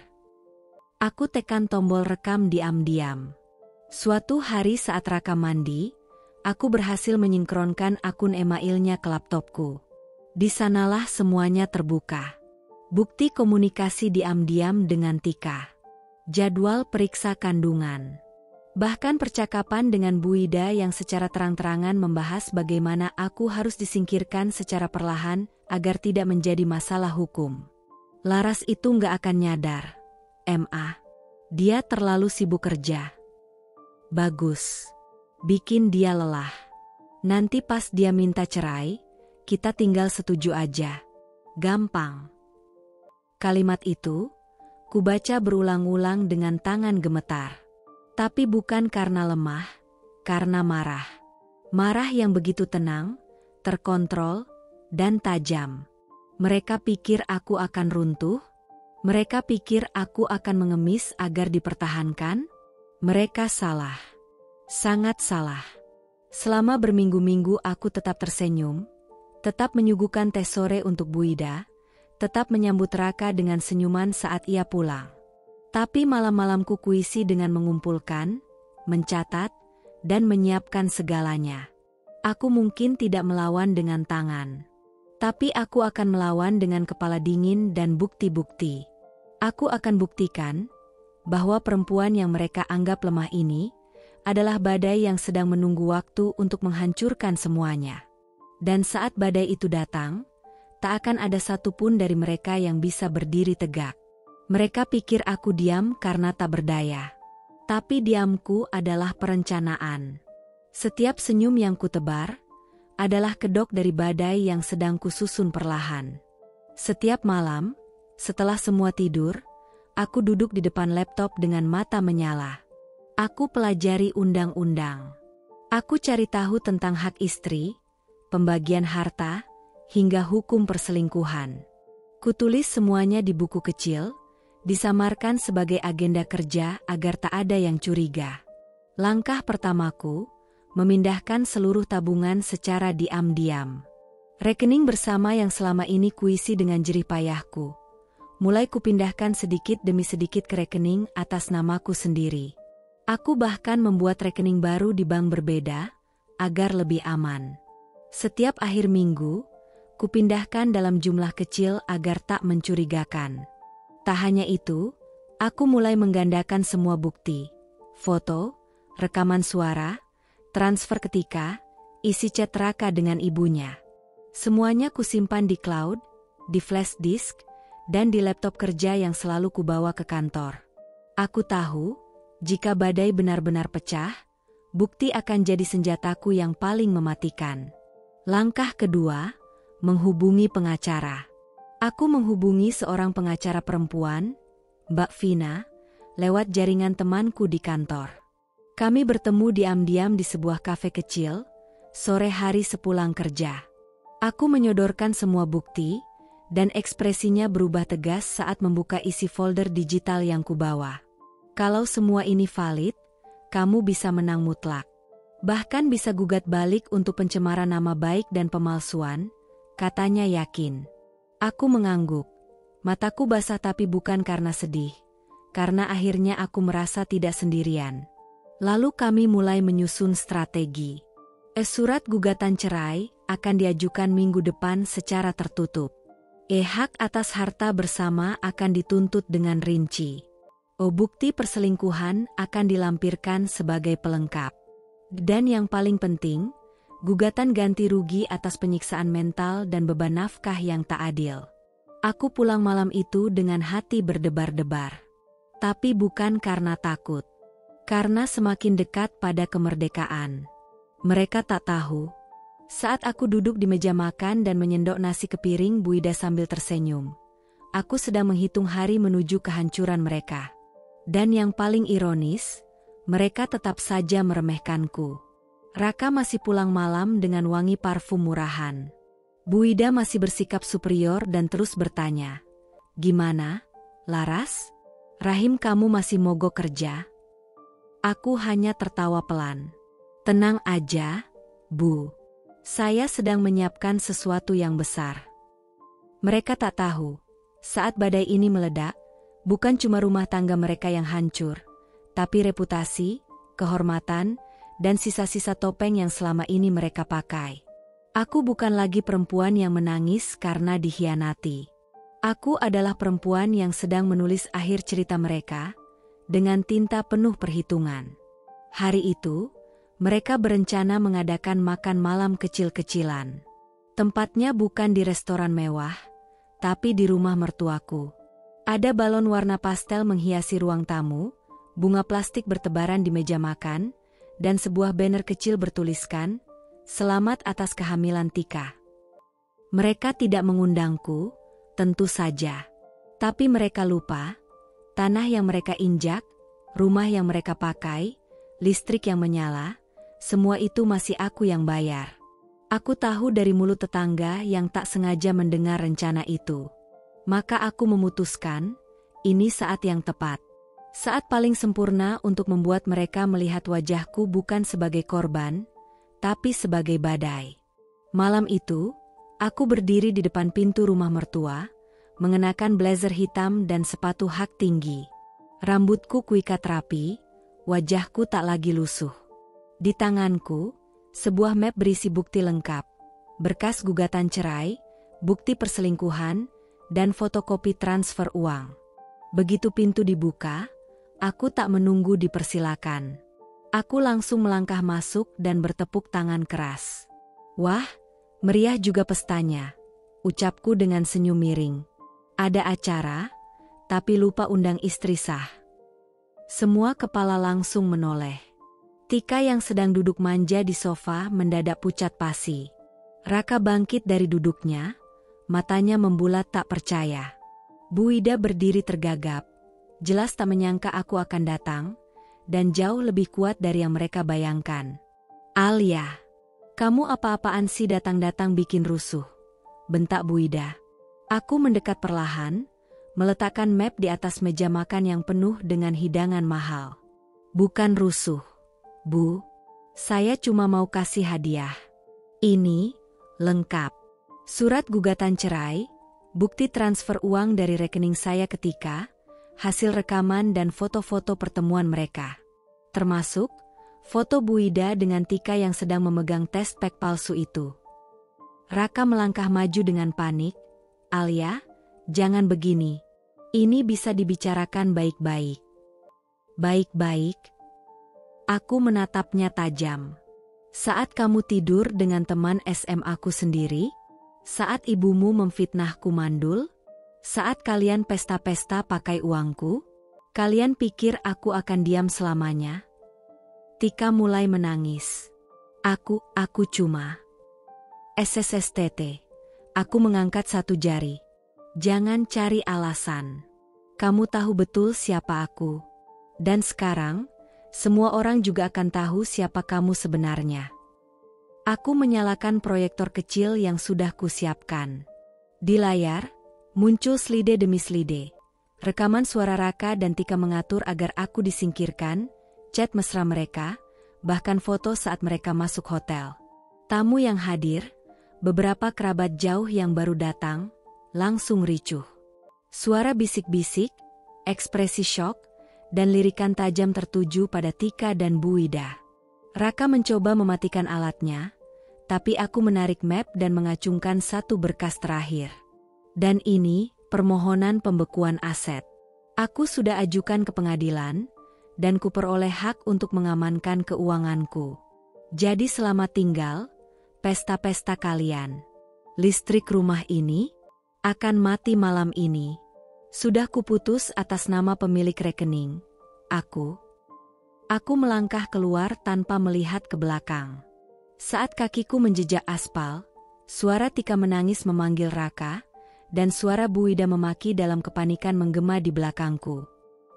Aku tekan tombol rekam diam-diam. Suatu hari saat Raka mandi, aku berhasil menyinkronkan akun emailnya ke laptopku. Di sanalah semuanya terbuka. Bukti komunikasi diam-diam dengan Tika. Jadwal periksa kandungan. Bahkan percakapan dengan Bu Ida yang secara terang-terangan membahas bagaimana aku harus disingkirkan secara perlahan agar tidak menjadi masalah hukum. Laras itu nggak akan nyadar. Dia terlalu sibuk kerja. Bagus. Bikin dia lelah. Nanti pas dia minta cerai, kita tinggal setuju aja. Gampang. Kalimat itu, kubaca berulang-ulang dengan tangan gemetar. Tapi bukan karena lemah, karena marah. Marah yang begitu tenang, terkontrol, dan tajam. Mereka pikir aku akan runtuh? Mereka pikir aku akan mengemis agar dipertahankan? Mereka salah. Sangat salah. Selama berminggu-minggu aku tetap tersenyum, tetap menyuguhkan teh sore untuk Bu Ida, tetap menyambut Raka dengan senyuman saat ia pulang. Tapi malam-malamku kuisi dengan mengumpulkan, mencatat, dan menyiapkan segalanya. Aku mungkin tidak melawan dengan tangan. Tapi aku akan melawan dengan kepala dingin dan bukti-bukti. Aku akan buktikan bahwa perempuan yang mereka anggap lemah ini adalah badai yang sedang menunggu waktu untuk menghancurkan semuanya. Dan saat badai itu datang, tak akan ada satupun dari mereka yang bisa berdiri tegak. Mereka pikir aku diam karena tak berdaya. Tapi diamku adalah perencanaan. Setiap senyum yang kutebar adalah kedok dari badai yang sedang kususun perlahan. Setiap malam, setelah semua tidur, aku duduk di depan laptop dengan mata menyala. Aku pelajari undang-undang. Aku cari tahu tentang hak istri, pembagian harta, hingga hukum perselingkuhan. Kutulis semuanya di buku kecil, disamarkan sebagai agenda kerja agar tak ada yang curiga. Langkah pertamaku, memindahkan seluruh tabungan secara diam-diam. Rekening bersama yang selama ini kuisi dengan jerih payahku. Mulai kupindahkan sedikit demi sedikit ke rekening atas namaku sendiri. Aku bahkan membuat rekening baru di bank berbeda, agar lebih aman. Setiap akhir minggu, kupindahkan dalam jumlah kecil agar tak mencurigakan. Tak hanya itu, aku mulai menggandakan semua bukti, foto, rekaman suara, transfer ketika, isi chat Raka dengan ibunya. Semuanya kusimpan di cloud, di flash disk, dan di laptop kerja yang selalu kubawa ke kantor. Aku tahu, jika badai benar-benar pecah, bukti akan jadi senjataku yang paling mematikan. Langkah kedua, menghubungi pengacara. Aku menghubungi seorang pengacara perempuan, Mbak Vina, lewat jaringan temanku di kantor. Kami bertemu diam-diam di sebuah kafe kecil, sore hari sepulang kerja. Aku menyodorkan semua bukti, dan ekspresinya berubah tegas saat membuka isi folder digital yang kubawa. Kalau semua ini valid, kamu bisa menang mutlak. Bahkan bisa gugat balik untuk pencemaran nama baik dan pemalsuan, katanya yakin. Aku mengangguk. Mataku basah tapi bukan karena sedih. Karena akhirnya aku merasa tidak sendirian. Lalu kami mulai menyusun strategi. Surat gugatan cerai akan diajukan minggu depan secara tertutup. Hak atas harta bersama akan dituntut dengan rinci. Bukti perselingkuhan akan dilampirkan sebagai pelengkap. Dan yang paling penting, gugatan ganti rugi atas penyiksaan mental dan beban nafkah yang tak adil. Aku pulang malam itu dengan hati berdebar-debar. Tapi bukan karena takut. Karena semakin dekat pada kemerdekaan. Mereka tak tahu. Saat aku duduk di meja makan dan menyendok nasi ke piring Bu Ida sambil tersenyum. Aku sedang menghitung hari menuju kehancuran mereka. Dan yang paling ironis, mereka tetap saja meremehkanku. Raka masih pulang malam dengan wangi parfum murahan. Bu Ida masih bersikap superior dan terus bertanya, "Gimana, Laras? Rahim kamu masih mogok kerja?" Aku hanya tertawa pelan. "Tenang aja, Bu. Saya sedang menyiapkan sesuatu yang besar." Mereka tak tahu, saat badai ini meledak, bukan cuma rumah tangga mereka yang hancur, tapi reputasi, kehormatan, dan sisa-sisa topeng yang selama ini mereka pakai. Aku bukan lagi perempuan yang menangis karena dikhianati. Aku adalah perempuan yang sedang menulis akhir cerita mereka dengan tinta penuh perhitungan. Hari itu, mereka berencana mengadakan makan malam kecil-kecilan. Tempatnya bukan di restoran mewah, tapi di rumah mertuaku. Ada balon warna pastel menghiasi ruang tamu, bunga plastik bertebaran di meja makan, dan sebuah banner kecil bertuliskan, "Selamat atas kehamilan Tika." Mereka tidak mengundangku, tentu saja. Tapi mereka lupa, tanah yang mereka injak, rumah yang mereka pakai, listrik yang menyala, semua itu masih aku yang bayar. Aku tahu dari mulut tetangga yang tak sengaja mendengar rencana itu. Maka aku memutuskan, ini saat yang tepat. Saat paling sempurna untuk membuat mereka melihat wajahku bukan sebagai korban, tapi sebagai badai. Malam itu, aku berdiri di depan pintu rumah mertua, mengenakan blazer hitam dan sepatu hak tinggi. Rambutku kuikat rapi, wajahku tak lagi lusuh. Di tanganku, sebuah map berisi bukti lengkap, berkas gugatan cerai, bukti perselingkuhan, dan fotokopi transfer uang. Begitu pintu dibuka, aku tak menunggu dipersilakan. Aku langsung melangkah masuk dan bertepuk tangan keras. "Wah, meriah juga pestanya," ucapku dengan senyum miring. "Ada acara, tapi lupa undang istri sah." Semua kepala langsung menoleh. Tika yang sedang duduk manja di sofa mendadak pucat pasi. Raka bangkit dari duduknya, matanya membulat tak percaya. Bu Ida berdiri tergagap, jelas tak menyangka aku akan datang, dan jauh lebih kuat dari yang mereka bayangkan. "Alia, kamu apa-apaan sih datang-datang bikin rusuh?" bentak Bu Ida. Aku mendekat perlahan, meletakkan map di atas meja makan yang penuh dengan hidangan mahal. "Bukan rusuh, Bu. Saya cuma mau kasih hadiah. Ini, lengkap. Surat gugatan cerai, bukti transfer uang dari rekening saya ke Tika, hasil rekaman dan foto-foto pertemuan mereka. Termasuk, foto Bu Ida dengan Tika yang sedang memegang tes pack palsu itu." Raka melangkah maju dengan panik. "Alia, jangan begini. Ini bisa dibicarakan baik-baik." "Baik-baik?" Aku menatapnya tajam. "Saat kamu tidur dengan teman SMA ku sendiri? Saat ibumu memfitnahku mandul? Saat kalian pesta-pesta pakai uangku? Kalian pikir aku akan diam selamanya?" Tika mulai menangis. Aku cuma..." "SSSTT." Aku mengangkat satu jari. "Jangan cari alasan. Kamu tahu betul siapa aku. Dan sekarang, semua orang juga akan tahu siapa kamu sebenarnya." Aku menyalakan proyektor kecil yang sudah kusiapkan. Di layar, muncul slide demi slide. Rekaman suara Raka dan Tika mengatur agar aku disingkirkan, chat mesra mereka, bahkan foto saat mereka masuk hotel. Tamu yang hadir, beberapa kerabat jauh yang baru datang, langsung ricuh. Suara bisik-bisik, ekspresi syok, dan lirikan tajam tertuju pada Tika dan Bu Ida. Raka mencoba mematikan alatnya, tapi aku menarik map dan mengacungkan satu berkas terakhir. Dan ini, permohonan pembekuan aset. Aku sudah ajukan ke pengadilan, dan kuperoleh hak untuk mengamankan keuanganku. Jadi selamat tinggal, pesta-pesta kalian. Listrik rumah ini akan mati malam ini. Sudah kuputus atas nama pemilik rekening. Aku melangkah keluar tanpa melihat ke belakang. Saat kakiku menjejak aspal, suara Tika menangis memanggil Raka, dan suara Bu Ida memaki dalam kepanikan menggema di belakangku.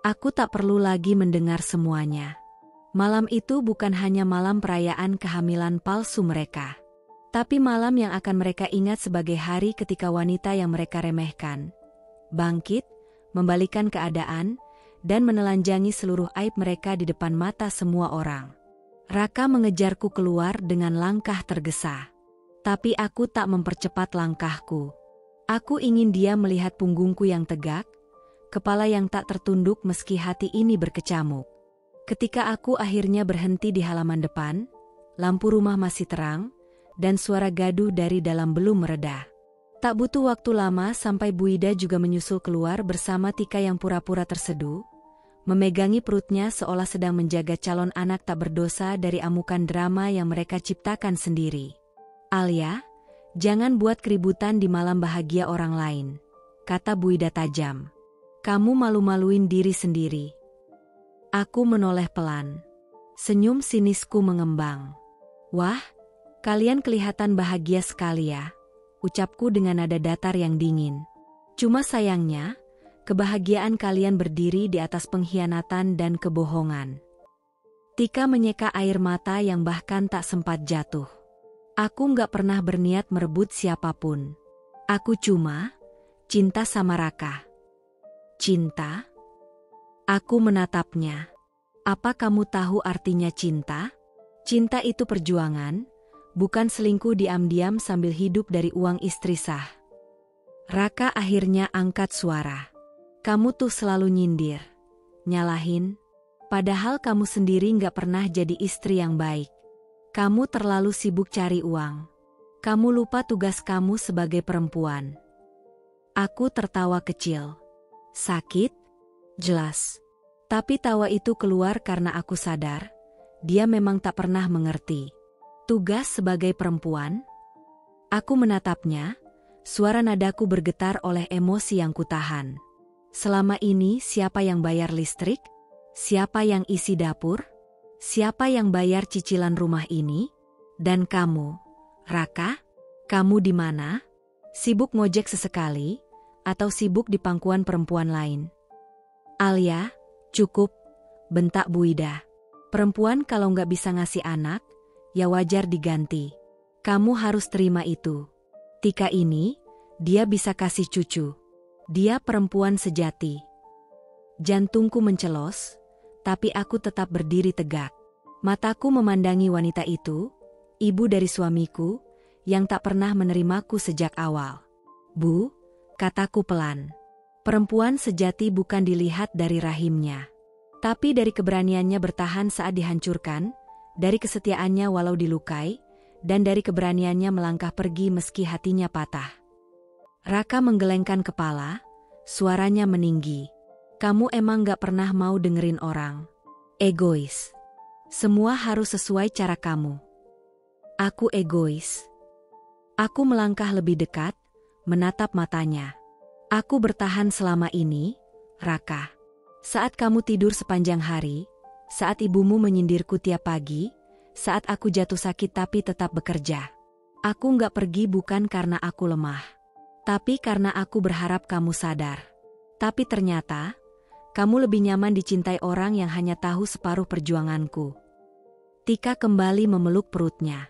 Aku tak perlu lagi mendengar semuanya. Malam itu bukan hanya malam perayaan kehamilan palsu mereka, tapi malam yang akan mereka ingat sebagai hari ketika wanita yang mereka remehkan bangkit, membalikan keadaan, dan menelanjangi seluruh aib mereka di depan mata semua orang. Raka mengejarku keluar dengan langkah tergesa. Tapi aku tak mempercepat langkahku. Aku ingin dia melihat punggungku yang tegak, kepala yang tak tertunduk meski hati ini berkecamuk. Ketika aku akhirnya berhenti di halaman depan, lampu rumah masih terang, dan suara gaduh dari dalam belum mereda. Tak butuh waktu lama sampai Bu Ida juga menyusul keluar bersama Tika yang pura-pura terseduh, memegangi perutnya seolah sedang menjaga calon anak tak berdosa dari amukan drama yang mereka ciptakan sendiri. "Alia, jangan buat keributan di malam bahagia orang lain," kata Bu Ida tajam. "Kamu malu-maluin diri sendiri." Aku menoleh pelan. Senyum sinisku mengembang. "Wah, kalian kelihatan bahagia sekali ya," ucapku dengan nada datar yang dingin. "Cuma sayangnya, kebahagiaan kalian berdiri di atas pengkhianatan dan kebohongan." Tika menyeka air mata yang bahkan tak sempat jatuh. Aku nggak pernah berniat merebut siapapun. Aku cuma cinta sama Raka. "Cinta?" Aku menatapnya. "Apa kamu tahu artinya cinta? Cinta itu perjuangan, bukan selingkuh diam-diam sambil hidup dari uang istri sah." Raka akhirnya angkat suara. "Kamu tuh selalu nyindir, nyalahin, padahal kamu sendiri nggak pernah jadi istri yang baik. Kamu terlalu sibuk cari uang. Kamu lupa tugas kamu sebagai perempuan." Aku tertawa kecil. Sakit? Jelas. Tapi tawa itu keluar karena aku sadar, dia memang tak pernah mengerti. Tugas sebagai perempuan? Aku menatapnya, suara nadaku bergetar oleh emosi yang kutahan. Selama ini siapa yang bayar listrik? Siapa yang isi dapur? Siapa yang bayar cicilan rumah ini? Dan kamu, Raka? Kamu di mana? Sibuk ngojek sesekali? Atau sibuk di pangkuan perempuan lain? "Alia, cukup," bentak Bu Ida. "Perempuan kalau nggak bisa ngasih anak, ya wajar diganti. Kamu harus terima itu. Tika ini, dia bisa kasih cucu. Dia perempuan sejati." Jantungku mencelos, tapi aku tetap berdiri tegak. Mataku memandangi wanita itu, ibu dari suamiku, yang tak pernah menerimaku sejak awal. "Bu," kataku pelan. "Perempuan sejati bukan dilihat dari rahimnya, tapi dari keberaniannya bertahan saat dihancurkan, dari kesetiaannya walau dilukai, dan dari keberaniannya melangkah pergi meski hatinya patah." Raka menggelengkan kepala, suaranya meninggi. "Kamu emang gak pernah mau dengerin orang. Egois. Semua harus sesuai cara kamu." Aku egois. Aku melangkah lebih dekat, menatap matanya. "Aku bertahan selama ini, Raka. Saat kamu tidur sepanjang hari, saat ibumu menyindirku tiap pagi, saat aku jatuh sakit tapi tetap bekerja. Aku nggak pergi bukan karena aku lemah, tapi karena aku berharap kamu sadar. Tapi ternyata, kamu lebih nyaman dicintai orang yang hanya tahu separuh perjuanganku." Tika kembali memeluk perutnya.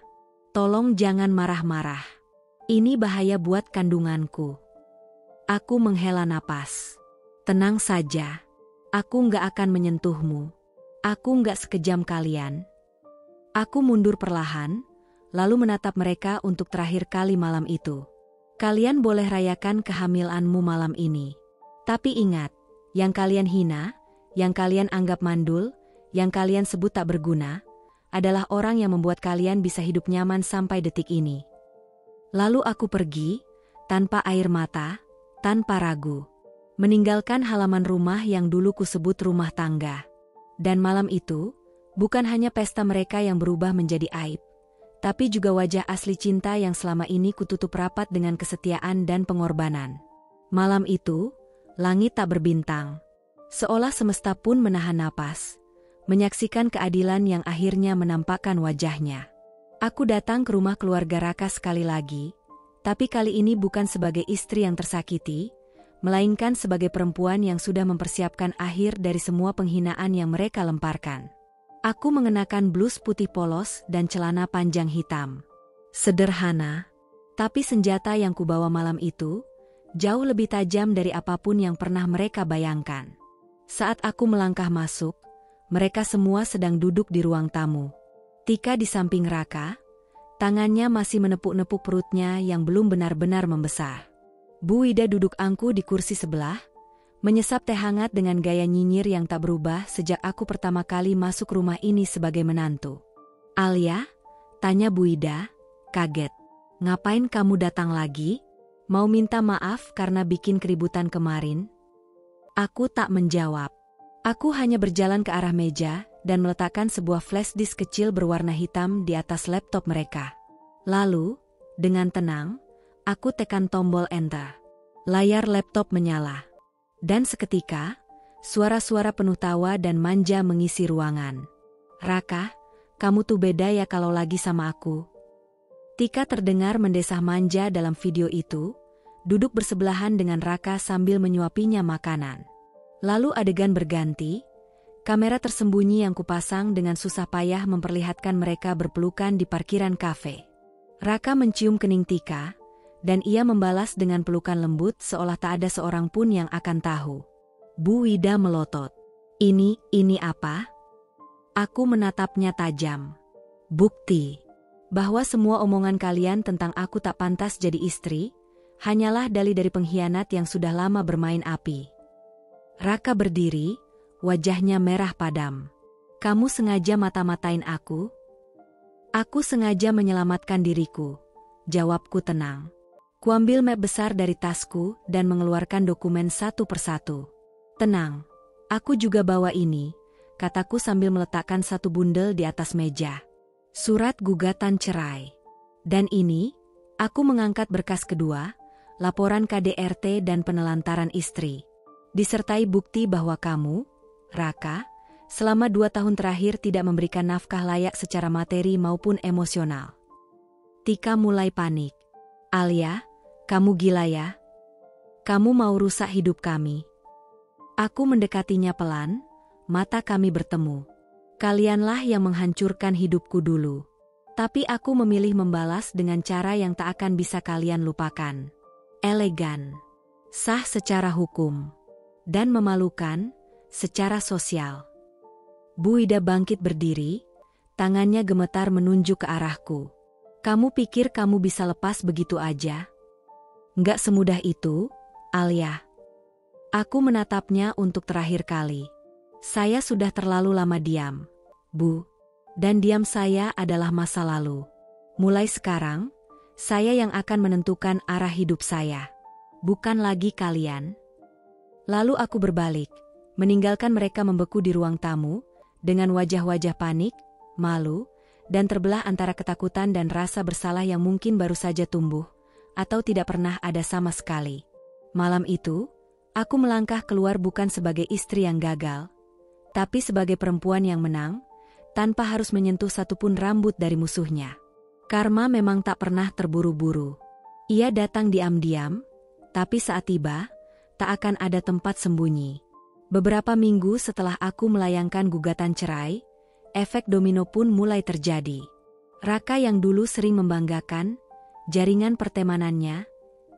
"Tolong jangan marah-marah. Ini bahaya buat kandunganku." Aku menghela napas. "Tenang saja. Aku nggak akan menyentuhmu. Aku nggak sekejam kalian." Aku mundur perlahan, lalu menatap mereka untuk terakhir kali malam itu. "Kalian boleh rayakan kehamilanmu malam ini. Tapi ingat, yang kalian hina, yang kalian anggap mandul, yang kalian sebut tak berguna, adalah orang yang membuat kalian bisa hidup nyaman sampai detik ini." Lalu aku pergi, tanpa air mata, tanpa ragu, meninggalkan halaman rumah yang dulu kusebut rumah tangga. Dan malam itu, bukan hanya pesta mereka yang berubah menjadi aib, tapi juga wajah asli cinta yang selama ini kututup rapat dengan kesetiaan dan pengorbanan. Malam itu, langit tak berbintang. Seolah semesta pun menahan napas, menyaksikan keadilan yang akhirnya menampakkan wajahnya. Aku datang ke rumah keluarga Raka sekali lagi, tapi kali ini bukan sebagai istri yang tersakiti, melainkan sebagai perempuan yang sudah mempersiapkan akhir dari semua penghinaan yang mereka lemparkan. Aku mengenakan blus putih polos dan celana panjang hitam. Sederhana, tapi senjata yang kubawa malam itu jauh lebih tajam dari apapun yang pernah mereka bayangkan. Saat aku melangkah masuk, mereka semua sedang duduk di ruang tamu. Tika di samping Raka, tangannya masih menepuk-nepuk perutnya yang belum benar-benar membesar. Bu Ida duduk angkuh di kursi sebelah, menyesap teh hangat dengan gaya nyinyir yang tak berubah sejak aku pertama kali masuk rumah ini sebagai menantu. "Alia?" tanya Bu Ida, kaget. "Ngapain kamu datang lagi? Mau minta maaf karena bikin keributan kemarin?" Aku tak menjawab. Aku hanya berjalan ke arah meja dan meletakkan sebuah flash disk kecil berwarna hitam di atas laptop mereka. Lalu, dengan tenang, aku tekan tombol enter. Layar laptop menyala. Dan seketika, suara-suara penuh tawa dan manja mengisi ruangan. "Raka, kamu tuh beda ya kalau lagi sama aku." Tika terdengar mendesah manja dalam video itu, duduk bersebelahan dengan Raka sambil menyuapinya makanan. Lalu adegan berganti, kamera tersembunyi yang kupasang dengan susah payah memperlihatkan mereka berpelukan di parkiran kafe. Raka mencium kening Tika, dan ia membalas dengan pelukan lembut seolah tak ada seorang pun yang akan tahu. Bu Ida melotot. Ini apa?" Aku menatapnya tajam. "Bukti bahwa semua omongan kalian tentang aku tak pantas jadi istri, hanyalah dalih dari pengkhianat yang sudah lama bermain api." Raka berdiri, wajahnya merah padam. "Kamu sengaja mata-matain aku?" "Aku sengaja menyelamatkan diriku," jawabku tenang. Kuambil map besar dari tasku dan mengeluarkan dokumen satu persatu. "Tenang, aku juga bawa ini," kataku sambil meletakkan satu bundel di atas meja. "Surat gugatan cerai. Dan ini," aku mengangkat berkas kedua, "laporan KDRT dan penelantaran istri. Disertai bukti bahwa kamu, Raka, selama 2 tahun terakhir tidak memberikan nafkah layak secara materi maupun emosional." Tika mulai panik. "Alia, kamu gila ya? Kamu mau rusak hidup kami?" Aku mendekatinya pelan, mata kami bertemu. "Kalianlah yang menghancurkan hidupku dulu. Tapi aku memilih membalas dengan cara yang tak akan bisa kalian lupakan. Elegan, sah secara hukum, dan memalukan secara sosial." Bu Ida bangkit berdiri, tangannya gemetar menunjuk ke arahku. "Kamu pikir kamu bisa lepas begitu aja? Nggak semudah itu, Alia." Aku menatapnya untuk terakhir kali. "Saya sudah terlalu lama diam, Bu. Dan diam saya adalah masa lalu. Mulai sekarang, saya yang akan menentukan arah hidup saya. Bukan lagi kalian." Lalu aku berbalik, meninggalkan mereka membeku di ruang tamu, dengan wajah-wajah panik, malu, dan terbelah antara ketakutan dan rasa bersalah yang mungkin baru saja tumbuh, atau tidak pernah ada sama sekali. Malam itu, aku melangkah keluar bukan sebagai istri yang gagal, tapi sebagai perempuan yang menang, tanpa harus menyentuh satupun rambut dari musuhnya. Karma memang tak pernah terburu-buru. Ia datang diam-diam, tapi saat tiba, tak akan ada tempat sembunyi. Beberapa minggu setelah aku melayangkan gugatan cerai, efek domino pun mulai terjadi. Raka yang dulu sering membanggakan, jaringan pertemanannya,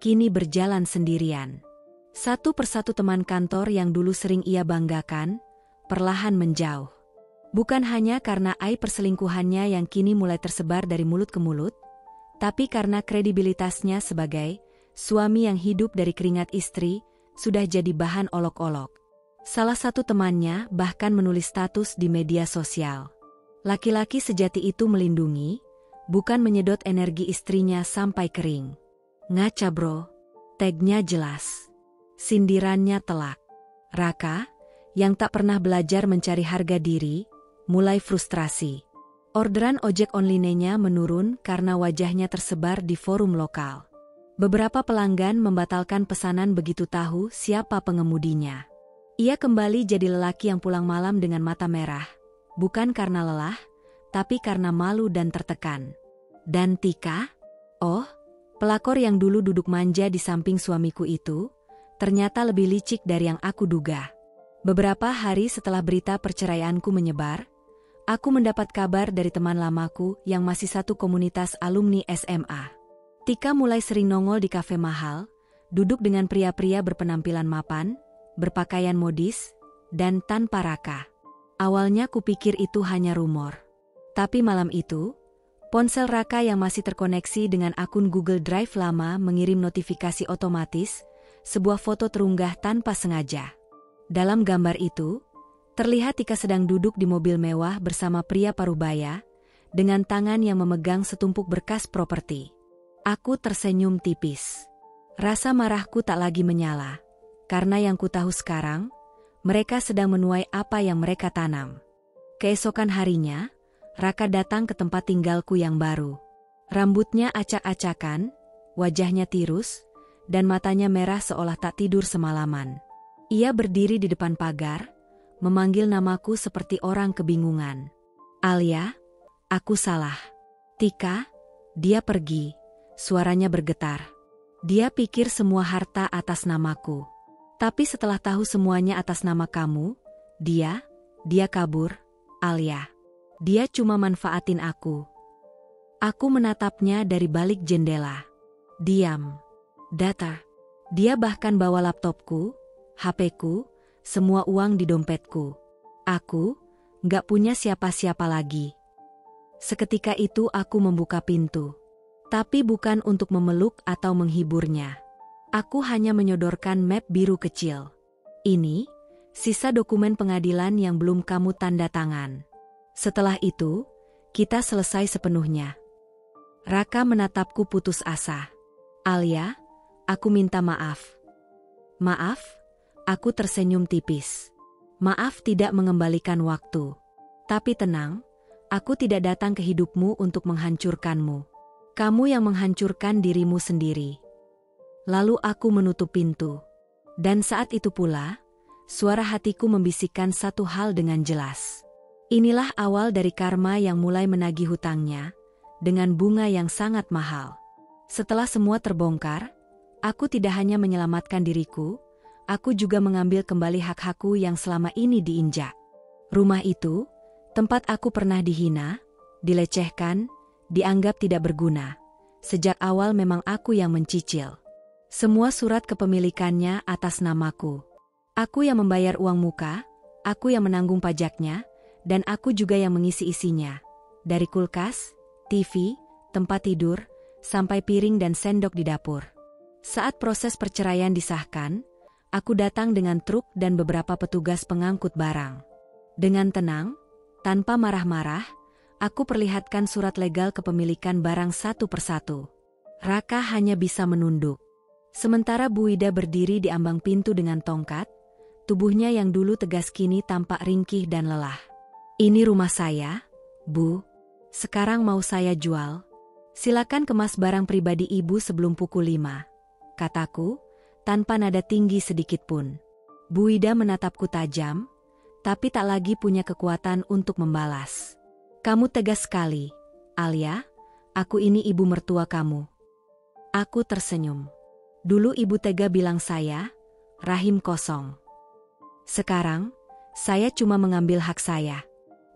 kini berjalan sendirian. Satu persatu teman kantor yang dulu sering ia banggakan, perlahan menjauh. Bukan hanya karena aib perselingkuhannya yang kini mulai tersebar dari mulut ke mulut, tapi karena kredibilitasnya sebagai suami yang hidup dari keringat istri, sudah jadi bahan olok-olok. Salah satu temannya bahkan menulis status di media sosial. Laki-laki sejati itu melindungi, bukan menyedot energi istrinya sampai kering. Ngaca bro, tagnya jelas. Sindirannya telak. Raka, yang tak pernah belajar mencari harga diri, mulai frustrasi. Orderan ojek online-nya menurun karena wajahnya tersebar di forum lokal. Beberapa pelanggan membatalkan pesanan begitu tahu siapa pengemudinya. Ia kembali jadi lelaki yang pulang malam dengan mata merah, bukan karena lelah, tapi karena malu dan tertekan. Dan Tika? Oh, pelakor yang dulu duduk manja di samping suamiku itu, ternyata lebih licik dari yang aku duga. Beberapa hari setelah berita perceraianku menyebar, aku mendapat kabar dari teman lamaku yang masih satu komunitas alumni SMA. Tika mulai sering nongol di kafe mahal, duduk dengan pria-pria berpenampilan mapan, berpakaian modis, dan tanpa Raka. Awalnya kupikir itu hanya rumor. Tapi malam itu, ponsel Raka yang masih terkoneksi dengan akun Google Drive lama mengirim notifikasi otomatis, sebuah foto terunggah tanpa sengaja. Dalam gambar itu, terlihat Tika sedang duduk di mobil mewah bersama pria parubaya, dengan tangan yang memegang setumpuk berkas properti. Aku tersenyum tipis. Rasa marahku tak lagi menyala, karena yang ku tahu sekarang, mereka sedang menuai apa yang mereka tanam. Keesokan harinya, Raka datang ke tempat tinggalku yang baru. Rambutnya acak-acakan, wajahnya tirus, dan matanya merah seolah tak tidur semalaman. Ia berdiri di depan pagar, memanggil namaku seperti orang kebingungan. Alia, aku salah. Tika, dia pergi. Suaranya bergetar. Dia pikir semua harta atas namaku. Tapi setelah tahu semuanya atas nama kamu, dia kabur, Alia. Dia cuma manfaatin aku. Aku menatapnya dari balik jendela. Diam. Datar. Dia bahkan bawa laptopku, HP-ku, semua uang di dompetku. Aku nggak punya siapa-siapa lagi. Seketika itu aku membuka pintu. Tapi bukan untuk memeluk atau menghiburnya. Aku hanya menyodorkan map biru kecil. Ini, sisa dokumen pengadilan yang belum kamu tanda tangan. Setelah itu, kita selesai sepenuhnya. Raka menatapku putus asa. Alia, aku minta maaf. Maaf? Aku tersenyum tipis. Maaf tidak mengembalikan waktu. Tapi tenang, aku tidak datang ke hidupmu untuk menghancurkanmu. Kamu yang menghancurkan dirimu sendiri. Lalu aku menutup pintu. Dan saat itu pula, suara hatiku membisikkan satu hal dengan jelas. Inilah awal dari karma yang mulai menagih hutangnya, dengan bunga yang sangat mahal. Setelah semua terbongkar, aku tidak hanya menyelamatkan diriku, aku juga mengambil kembali hak-hakku yang selama ini diinjak. Rumah itu, tempat aku pernah dihina, dilecehkan, dianggap tidak berguna. Sejak awal memang aku yang mencicil. Semua surat kepemilikannya atas namaku. Aku yang membayar uang muka, aku yang menanggung pajaknya, dan aku juga yang mengisi isinya. Dari kulkas, TV, tempat tidur, sampai piring dan sendok di dapur. Saat proses perceraian disahkan, aku datang dengan truk dan beberapa petugas pengangkut barang. Dengan tenang, tanpa marah-marah, aku perlihatkan surat legal kepemilikan barang satu persatu. Raka hanya bisa menunduk. Sementara Bu Ida berdiri di ambang pintu dengan tongkat, tubuhnya yang dulu tegas kini tampak ringkih dan lelah. Ini rumah saya, Bu. Sekarang mau saya jual. Silakan kemas barang pribadi Ibu sebelum pukul 5, kataku, tanpa nada tinggi sedikit pun. Bu Ida menatapku tajam, tapi tak lagi punya kekuatan untuk membalas. Kamu tegas sekali, Alia. Aku ini ibu mertua kamu. Aku tersenyum. Dulu ibu tega bilang saya, rahim kosong. Sekarang, saya cuma mengambil hak saya.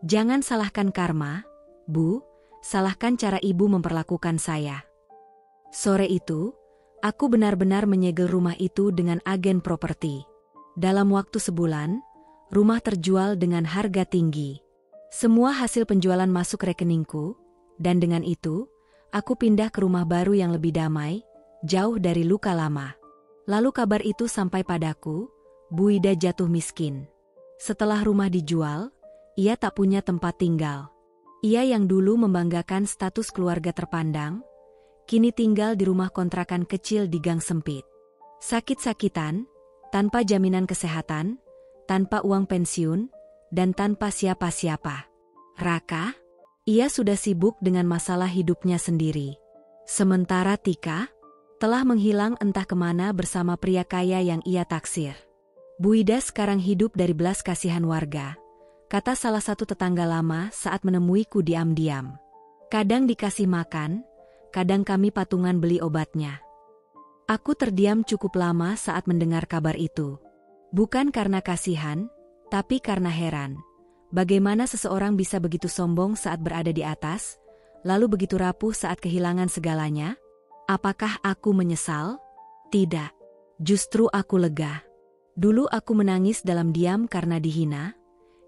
Jangan salahkan karma, Bu, salahkan cara ibu memperlakukan saya. Sore itu, aku benar-benar menyegel rumah itu dengan agen properti. Dalam waktu sebulan, rumah terjual dengan harga tinggi. Semua hasil penjualan masuk rekeningku, dan dengan itu, aku pindah ke rumah baru yang lebih damai, jauh dari luka lama. Lalu kabar itu sampai padaku, Bu Ida jatuh miskin. Setelah rumah dijual, ia tak punya tempat tinggal. Ia yang dulu membanggakan status keluarga terpandang, kini tinggal di rumah kontrakan kecil di gang sempit. Sakit-sakitan, tanpa jaminan kesehatan, tanpa uang pensiun, dan tanpa siapa-siapa. Raka? Ia sudah sibuk dengan masalah hidupnya sendiri. Sementara Tika telah menghilang entah kemana bersama pria kaya yang ia taksir. Bu Ida sekarang hidup dari belas kasihan warga, kata salah satu tetangga lama saat menemuiku diam-diam. Kadang dikasih makan, kadang kami patungan beli obatnya. Aku terdiam cukup lama saat mendengar kabar itu. Bukan karena kasihan, tapi karena heran. Bagaimana seseorang bisa begitu sombong saat berada di atas, lalu begitu rapuh saat kehilangan segalanya? Apakah aku menyesal? Tidak. Justru aku lega. Dulu aku menangis dalam diam karena dihina.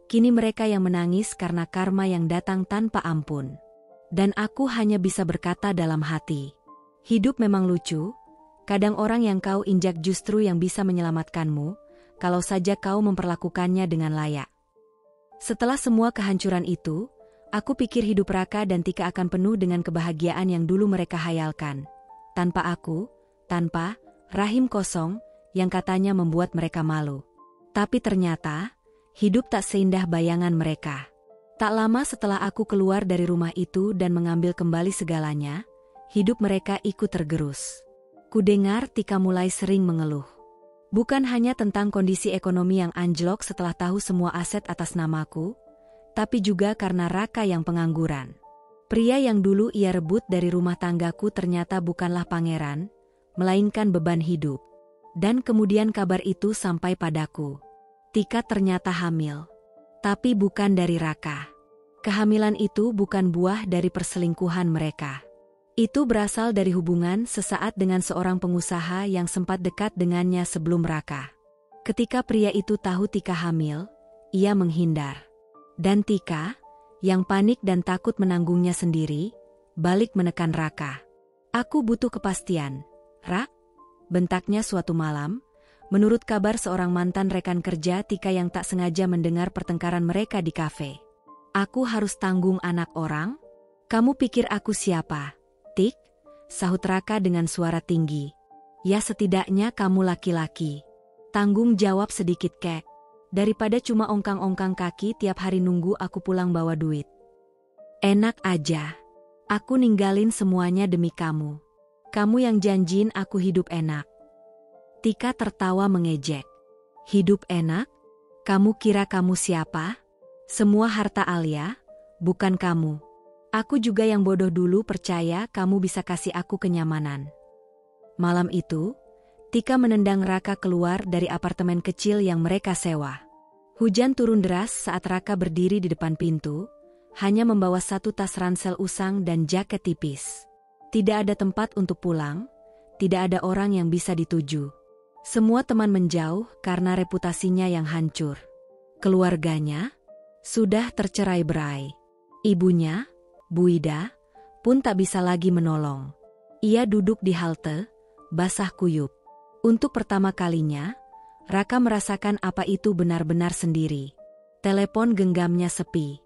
Kini mereka yang menangis karena karma yang datang tanpa ampun. Dan aku hanya bisa berkata dalam hati. Hidup memang lucu. Kadang orang yang kau injak justru yang bisa menyelamatkanmu, kalau saja kau memperlakukannya dengan layak. Setelah semua kehancuran itu, aku pikir hidup Raka dan Tika akan penuh dengan kebahagiaan yang dulu mereka hayalkan. Tanpa aku, tanpa rahim kosong yang katanya membuat mereka malu. Tapi ternyata, hidup tak seindah bayangan mereka. Tak lama setelah aku keluar dari rumah itu dan mengambil kembali segalanya, hidup mereka ikut tergerus. Kudengar Tika mulai sering mengeluh. Bukan hanya tentang kondisi ekonomi yang anjlok setelah tahu semua aset atas namaku, tapi juga karena Raka yang pengangguran. Pria yang dulu ia rebut dari rumah tanggaku ternyata bukanlah pangeran, melainkan beban hidup. Dan kemudian kabar itu sampai padaku. Tika ternyata hamil. Tapi bukan dari Raka. Kehamilan itu bukan buah dari perselingkuhan mereka. Itu berasal dari hubungan sesaat dengan seorang pengusaha yang sempat dekat dengannya sebelum Raka. Ketika pria itu tahu Tika hamil, ia menghindar. Dan Tika, yang panik dan takut menanggungnya sendiri, balik menekan Raka. Aku butuh kepastian. Rak? Bentaknya suatu malam. Menurut kabar seorang mantan rekan kerja Tika yang tak sengaja mendengar pertengkaran mereka di kafe. Aku harus tanggung anak orang? Kamu pikir aku siapa? Tik? Sahut Raka dengan suara tinggi. Ya setidaknya kamu laki-laki. Tanggung jawab sedikit kek. Daripada cuma ongkang-ongkang kaki tiap hari nunggu aku pulang bawa duit. Enak aja. Aku ninggalin semuanya demi kamu. Kamu yang janjiin aku hidup enak. Tika tertawa mengejek. Hidup enak? Kamu kira kamu siapa? Semua harta Alia, bukan kamu. Aku juga yang bodoh dulu percaya kamu bisa kasih aku kenyamanan. Malam itu, Tika menendang Raka keluar dari apartemen kecil yang mereka sewa. Hujan turun deras saat Raka berdiri di depan pintu, hanya membawa satu tas ransel usang dan jaket tipis. Tidak ada tempat untuk pulang, tidak ada orang yang bisa dituju. Semua teman menjauh karena reputasinya yang hancur. Keluarganya sudah tercerai-berai. Ibunya, Bu Ida, pun tak bisa lagi menolong. Ia duduk di halte, basah kuyup. Untuk pertama kalinya, Raka merasakan apa itu benar-benar sendiri. Telepon genggamnya sepi.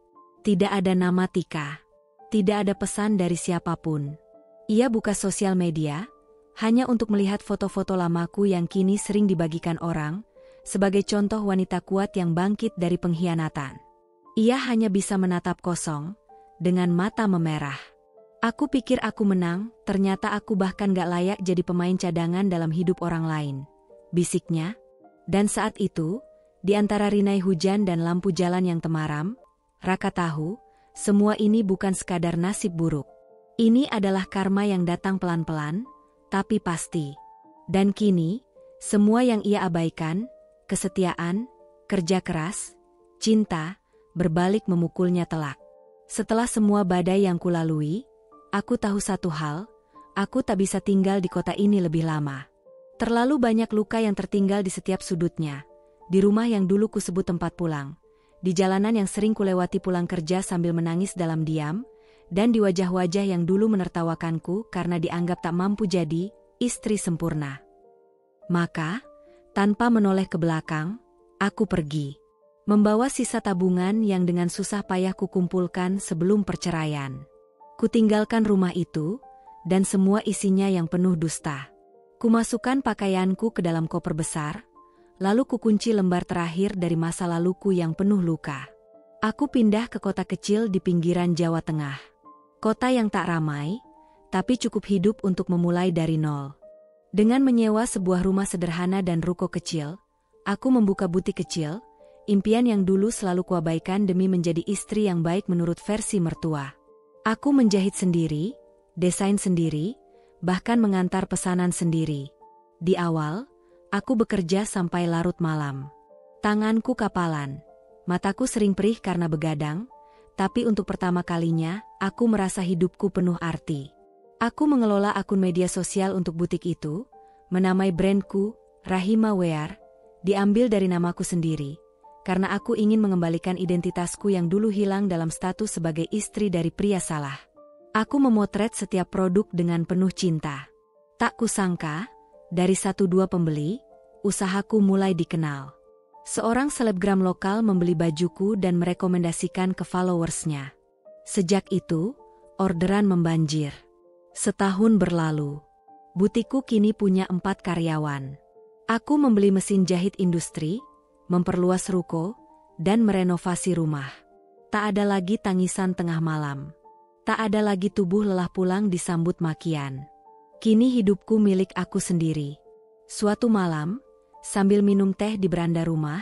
Tidak ada nama Tika. Tidak ada pesan dari siapapun. Ia buka sosial media, hanya untuk melihat foto-foto lamaku yang kini sering dibagikan orang, sebagai contoh wanita kuat yang bangkit dari pengkhianatan. Ia hanya bisa menatap kosong, dengan mata memerah. Aku pikir aku menang, ternyata aku bahkan gak layak jadi pemain cadangan dalam hidup orang lain. Bisiknya. Dan saat itu, di antara rinai hujan dan lampu jalan yang temaram, Raka tahu, semua ini bukan sekadar nasib buruk. Ini adalah karma yang datang pelan-pelan, tapi pasti. Dan kini, semua yang ia abaikan, kesetiaan, kerja keras, cinta, berbalik memukulnya telak. Setelah semua badai yang kulalui, aku tahu satu hal, aku tak bisa tinggal di kota ini lebih lama. Terlalu banyak luka yang tertinggal di setiap sudutnya, di rumah yang dulu kusebut tempat pulang, di jalanan yang sering kulewati pulang kerja sambil menangis dalam diam, dan di wajah-wajah yang dulu menertawakanku karena dianggap tak mampu jadi istri sempurna. Maka, tanpa menoleh ke belakang, aku pergi. Membawa sisa tabungan yang dengan susah payah kukumpulkan sebelum perceraian. Kutinggalkan rumah itu, dan semua isinya yang penuh dusta. Kumasukkan pakaianku ke dalam koper besar, lalu kukunci lembar terakhir dari masa laluku yang penuh luka. Aku pindah ke kota kecil di pinggiran Jawa Tengah. Kota yang tak ramai, tapi cukup hidup untuk memulai dari nol. Dengan menyewa sebuah rumah sederhana dan ruko kecil, aku membuka butik kecil, impian yang dulu selalu kuabaikan demi menjadi istri yang baik menurut versi mertua. Aku menjahit sendiri, desain sendiri, bahkan mengantar pesanan sendiri. Di awal, aku bekerja sampai larut malam. Tanganku kapalan, mataku sering perih karena begadang, tapi untuk pertama kalinya, aku merasa hidupku penuh arti. Aku mengelola akun media sosial untuk butik itu, menamai brandku, Rahima Wear, diambil dari namaku sendiri, karena aku ingin mengembalikan identitasku yang dulu hilang dalam status sebagai istri dari pria salah. Aku memotret setiap produk dengan penuh cinta. Tak kusangka, dari 1-2 pembeli, usahaku mulai dikenal. Seorang selebgram lokal membeli bajuku dan merekomendasikan ke followersnya. Sejak itu, orderan membanjir. Setahun berlalu. Butikku kini punya 4 karyawan. Aku membeli mesin jahit industri, memperluas ruko, dan merenovasi rumah. Tak ada lagi tangisan tengah malam. Tak ada lagi tubuh lelah pulang disambut makian. Kini hidupku milik aku sendiri. Suatu malam, sambil minum teh di beranda rumah,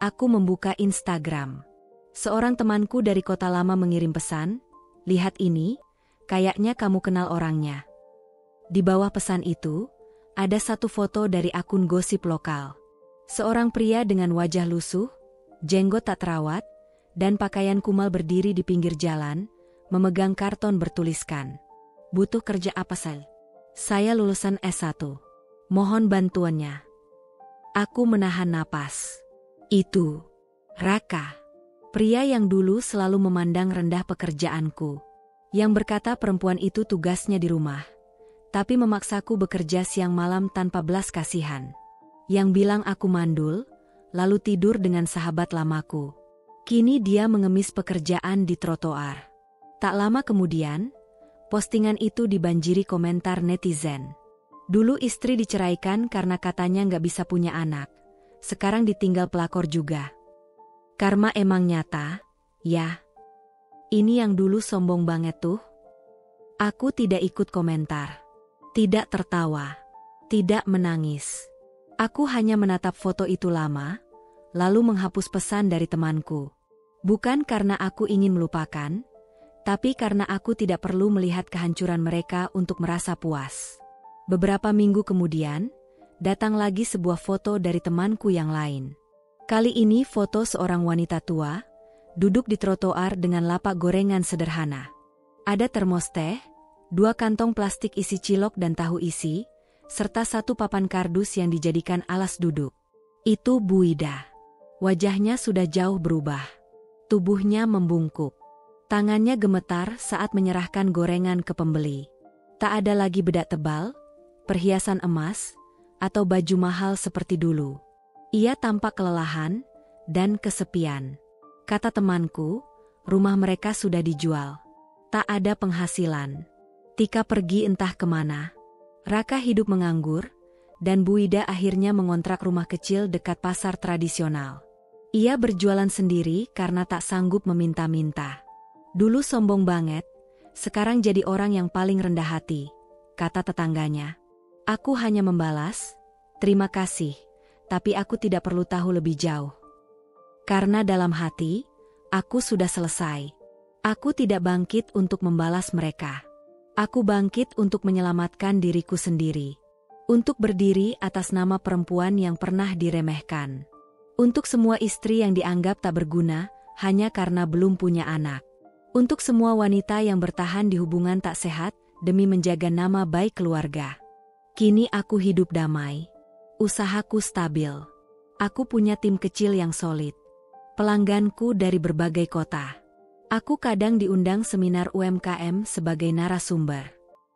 aku membuka Instagram. Seorang temanku dari kota lama mengirim pesan, "Lihat ini, kayaknya kamu kenal orangnya." Di bawah pesan itu, ada satu foto dari akun gosip lokal. Seorang pria dengan wajah lusuh, jenggot tak terawat, dan pakaian kumal berdiri di pinggir jalan, memegang karton bertuliskan, "Butuh kerja apa, Sal? Saya lulusan S1. Mohon bantuannya." Aku menahan napas. Itu Raka, pria yang dulu selalu memandang rendah pekerjaanku. Yang berkata perempuan itu tugasnya di rumah, tapi memaksaku bekerja siang malam tanpa belas kasihan. Yang bilang aku mandul, lalu tidur dengan sahabat lamaku. Kini dia mengemis pekerjaan di trotoar. Tak lama kemudian, postingan itu dibanjiri komentar netizen. Dulu istri diceraikan karena katanya nggak bisa punya anak. Sekarang ditinggal pelakor juga. Karma emang nyata, ya. Ini yang dulu sombong banget tuh. Aku tidak ikut komentar. Tidak tertawa. Tidak menangis. Aku hanya menatap foto itu lama, lalu menghapus pesan dari temanku. Bukan karena aku ingin melupakan, tapi karena aku tidak perlu melihat kehancuran mereka untuk merasa puas. Beberapa minggu kemudian, datang lagi sebuah foto dari temanku yang lain. Kali ini foto seorang wanita tua, duduk di trotoar dengan lapak gorengan sederhana. Ada termos teh, 2 kantong plastik isi cilok dan tahu isi, serta 1 papan kardus yang dijadikan alas duduk. Itu Bu Ida. Wajahnya sudah jauh berubah. Tubuhnya membungkuk. Tangannya gemetar saat menyerahkan gorengan ke pembeli. Tak ada lagi bedak tebal, perhiasan emas, atau baju mahal seperti dulu. Ia tampak kelelahan dan kesepian. Kata temanku, rumah mereka sudah dijual. Tak ada penghasilan. Tika pergi entah kemana. Raka hidup menganggur, dan Bu Ida akhirnya mengontrak rumah kecil dekat pasar tradisional. Ia berjualan sendiri karena tak sanggup meminta-minta. Dulu sombong banget, sekarang jadi orang yang paling rendah hati, kata tetangganya. Aku hanya membalas, "Terima kasih, tapi aku tidak perlu tahu lebih jauh." Karena dalam hati, aku sudah selesai. Aku tidak bangkit untuk membalas mereka. Aku bangkit untuk menyelamatkan diriku sendiri. Untuk berdiri atas nama perempuan yang pernah diremehkan. Untuk semua istri yang dianggap tak berguna hanya karena belum punya anak. Untuk semua wanita yang bertahan di hubungan tak sehat demi menjaga nama baik keluarga. Kini aku hidup damai. Usahaku stabil. Aku punya tim kecil yang solid. Pelangganku dari berbagai kota. Aku kadang diundang seminar UMKM sebagai narasumber.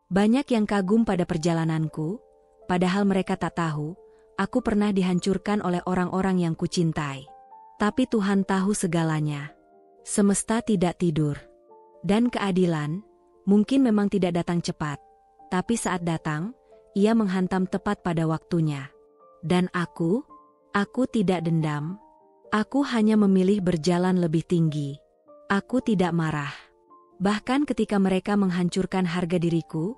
Banyak yang kagum pada perjalananku, padahal mereka tak tahu, aku pernah dihancurkan oleh orang-orang yang kucintai. Tapi Tuhan tahu segalanya. Semesta tidak tidur. Dan keadilan, mungkin memang tidak datang cepat, tapi saat datang, ia menghantam tepat pada waktunya. Dan aku tidak dendam. Aku hanya memilih berjalan lebih tinggi. Aku tidak marah. Bahkan ketika mereka menghancurkan harga diriku,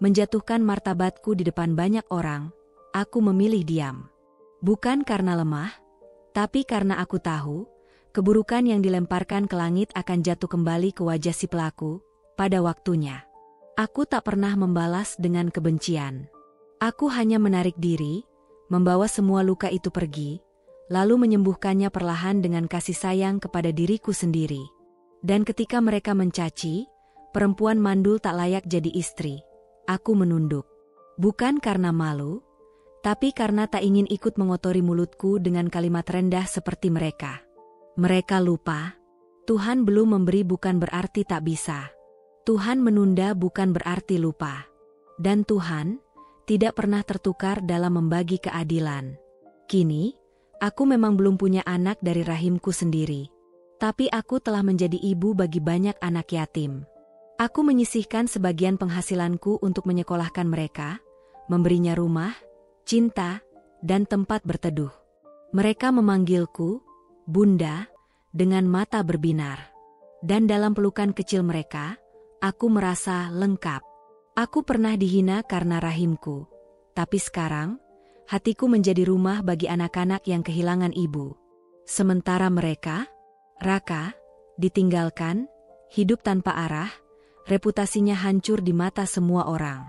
menjatuhkan martabatku di depan banyak orang, aku memilih diam. Bukan karena lemah, Tapi karena aku tahu, keburukan yang dilemparkan ke langit akan jatuh kembali ke wajah si pelaku pada waktunya. Aku tak pernah membalas dengan kebencian. Aku hanya menarik diri, membawa semua luka itu pergi, lalu menyembuhkannya perlahan dengan kasih sayang kepada diriku sendiri. Dan ketika mereka mencaci, perempuan mandul tak layak jadi istri, aku menunduk. Bukan karena malu, tapi karena tak ingin ikut mengotori mulutku dengan kalimat rendah seperti mereka. Mereka lupa, Tuhan belum memberi bukan berarti tak bisa. Tuhan menunda bukan berarti lupa. Dan Tuhan tidak pernah tertukar dalam membagi keadilan. Kini, aku memang belum punya anak dari rahimku sendiri. Tapi aku telah menjadi ibu bagi banyak anak yatim. Aku menyisihkan sebagian penghasilanku untuk menyekolahkan mereka, memberinya rumah, cinta, dan tempat berteduh. Mereka memanggilku, Bunda, dengan mata berbinar. Dan dalam pelukan kecil mereka, aku merasa lengkap. Aku pernah dihina karena rahimku, tapi sekarang, hatiku menjadi rumah bagi anak-anak yang kehilangan ibu. Sementara mereka, Raka, ditinggalkan, hidup tanpa arah, reputasinya hancur di mata semua orang.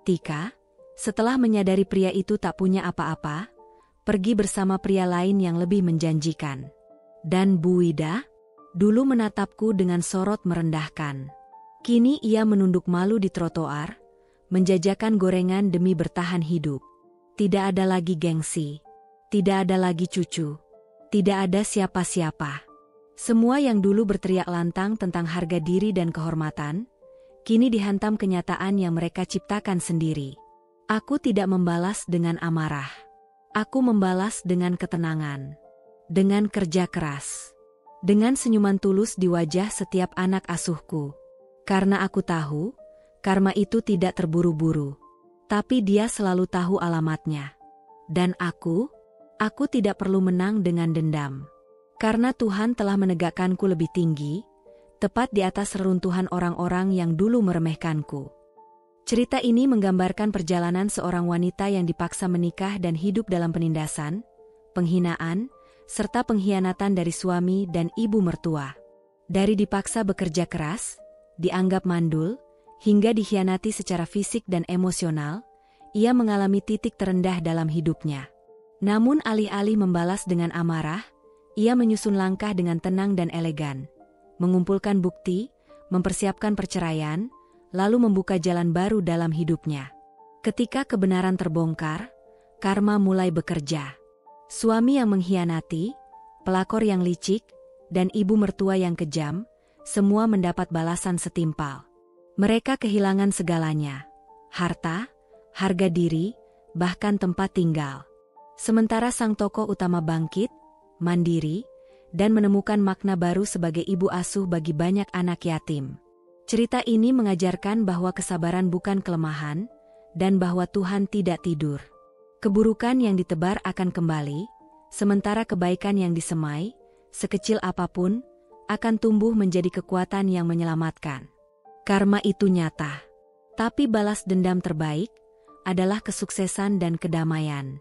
Tika, setelah menyadari pria itu tak punya apa-apa, pergi bersama pria lain yang lebih menjanjikan. Dan Bu Wida, dulu menatapku dengan sorot merendahkan. Kini ia menunduk malu di trotoar, menjajakan gorengan demi bertahan hidup. Tidak ada lagi gengsi, tidak ada lagi cucu, tidak ada siapa-siapa. Semua yang dulu berteriak lantang tentang harga diri dan kehormatan, kini dihantam kenyataan yang mereka ciptakan sendiri. Aku tidak membalas dengan amarah. Aku membalas dengan ketenangan. Dengan kerja keras. Dengan senyuman tulus di wajah setiap anak asuhku. Karena aku tahu, karma itu tidak terburu-buru. Tapi dia selalu tahu alamatnya. Dan aku tidak perlu menang dengan dendam. Karena Tuhan telah menegakkanku lebih tinggi, tepat di atas reruntuhan orang-orang yang dulu meremehkanku. Cerita ini menggambarkan perjalanan seorang wanita yang dipaksa menikah dan hidup dalam penindasan, penghinaan, serta pengkhianatan dari suami dan ibu mertua. Dari dipaksa bekerja keras, dianggap mandul, hingga dikhianati secara fisik dan emosional, ia mengalami titik terendah dalam hidupnya. Namun alih-alih membalas dengan amarah, ia menyusun langkah dengan tenang dan elegan, mengumpulkan bukti, mempersiapkan perceraian, lalu membuka jalan baru dalam hidupnya. Ketika kebenaran terbongkar, karma mulai bekerja. Suami yang mengkhianati, pelakor yang licik, dan ibu mertua yang kejam, semua mendapat balasan setimpal. Mereka kehilangan segalanya, harta, harga diri, bahkan tempat tinggal. Sementara sang tokoh utama bangkit, mandiri, dan menemukan makna baru sebagai ibu asuh bagi banyak anak yatim. Cerita ini mengajarkan bahwa kesabaran bukan kelemahan, dan bahwa Tuhan tidak tidur. Keburukan yang ditebar akan kembali, sementara kebaikan yang disemai, sekecil apapun, akan tumbuh menjadi kekuatan yang menyelamatkan. Karma itu nyata. Tapi balas dendam terbaik adalah kesuksesan dan kedamaian.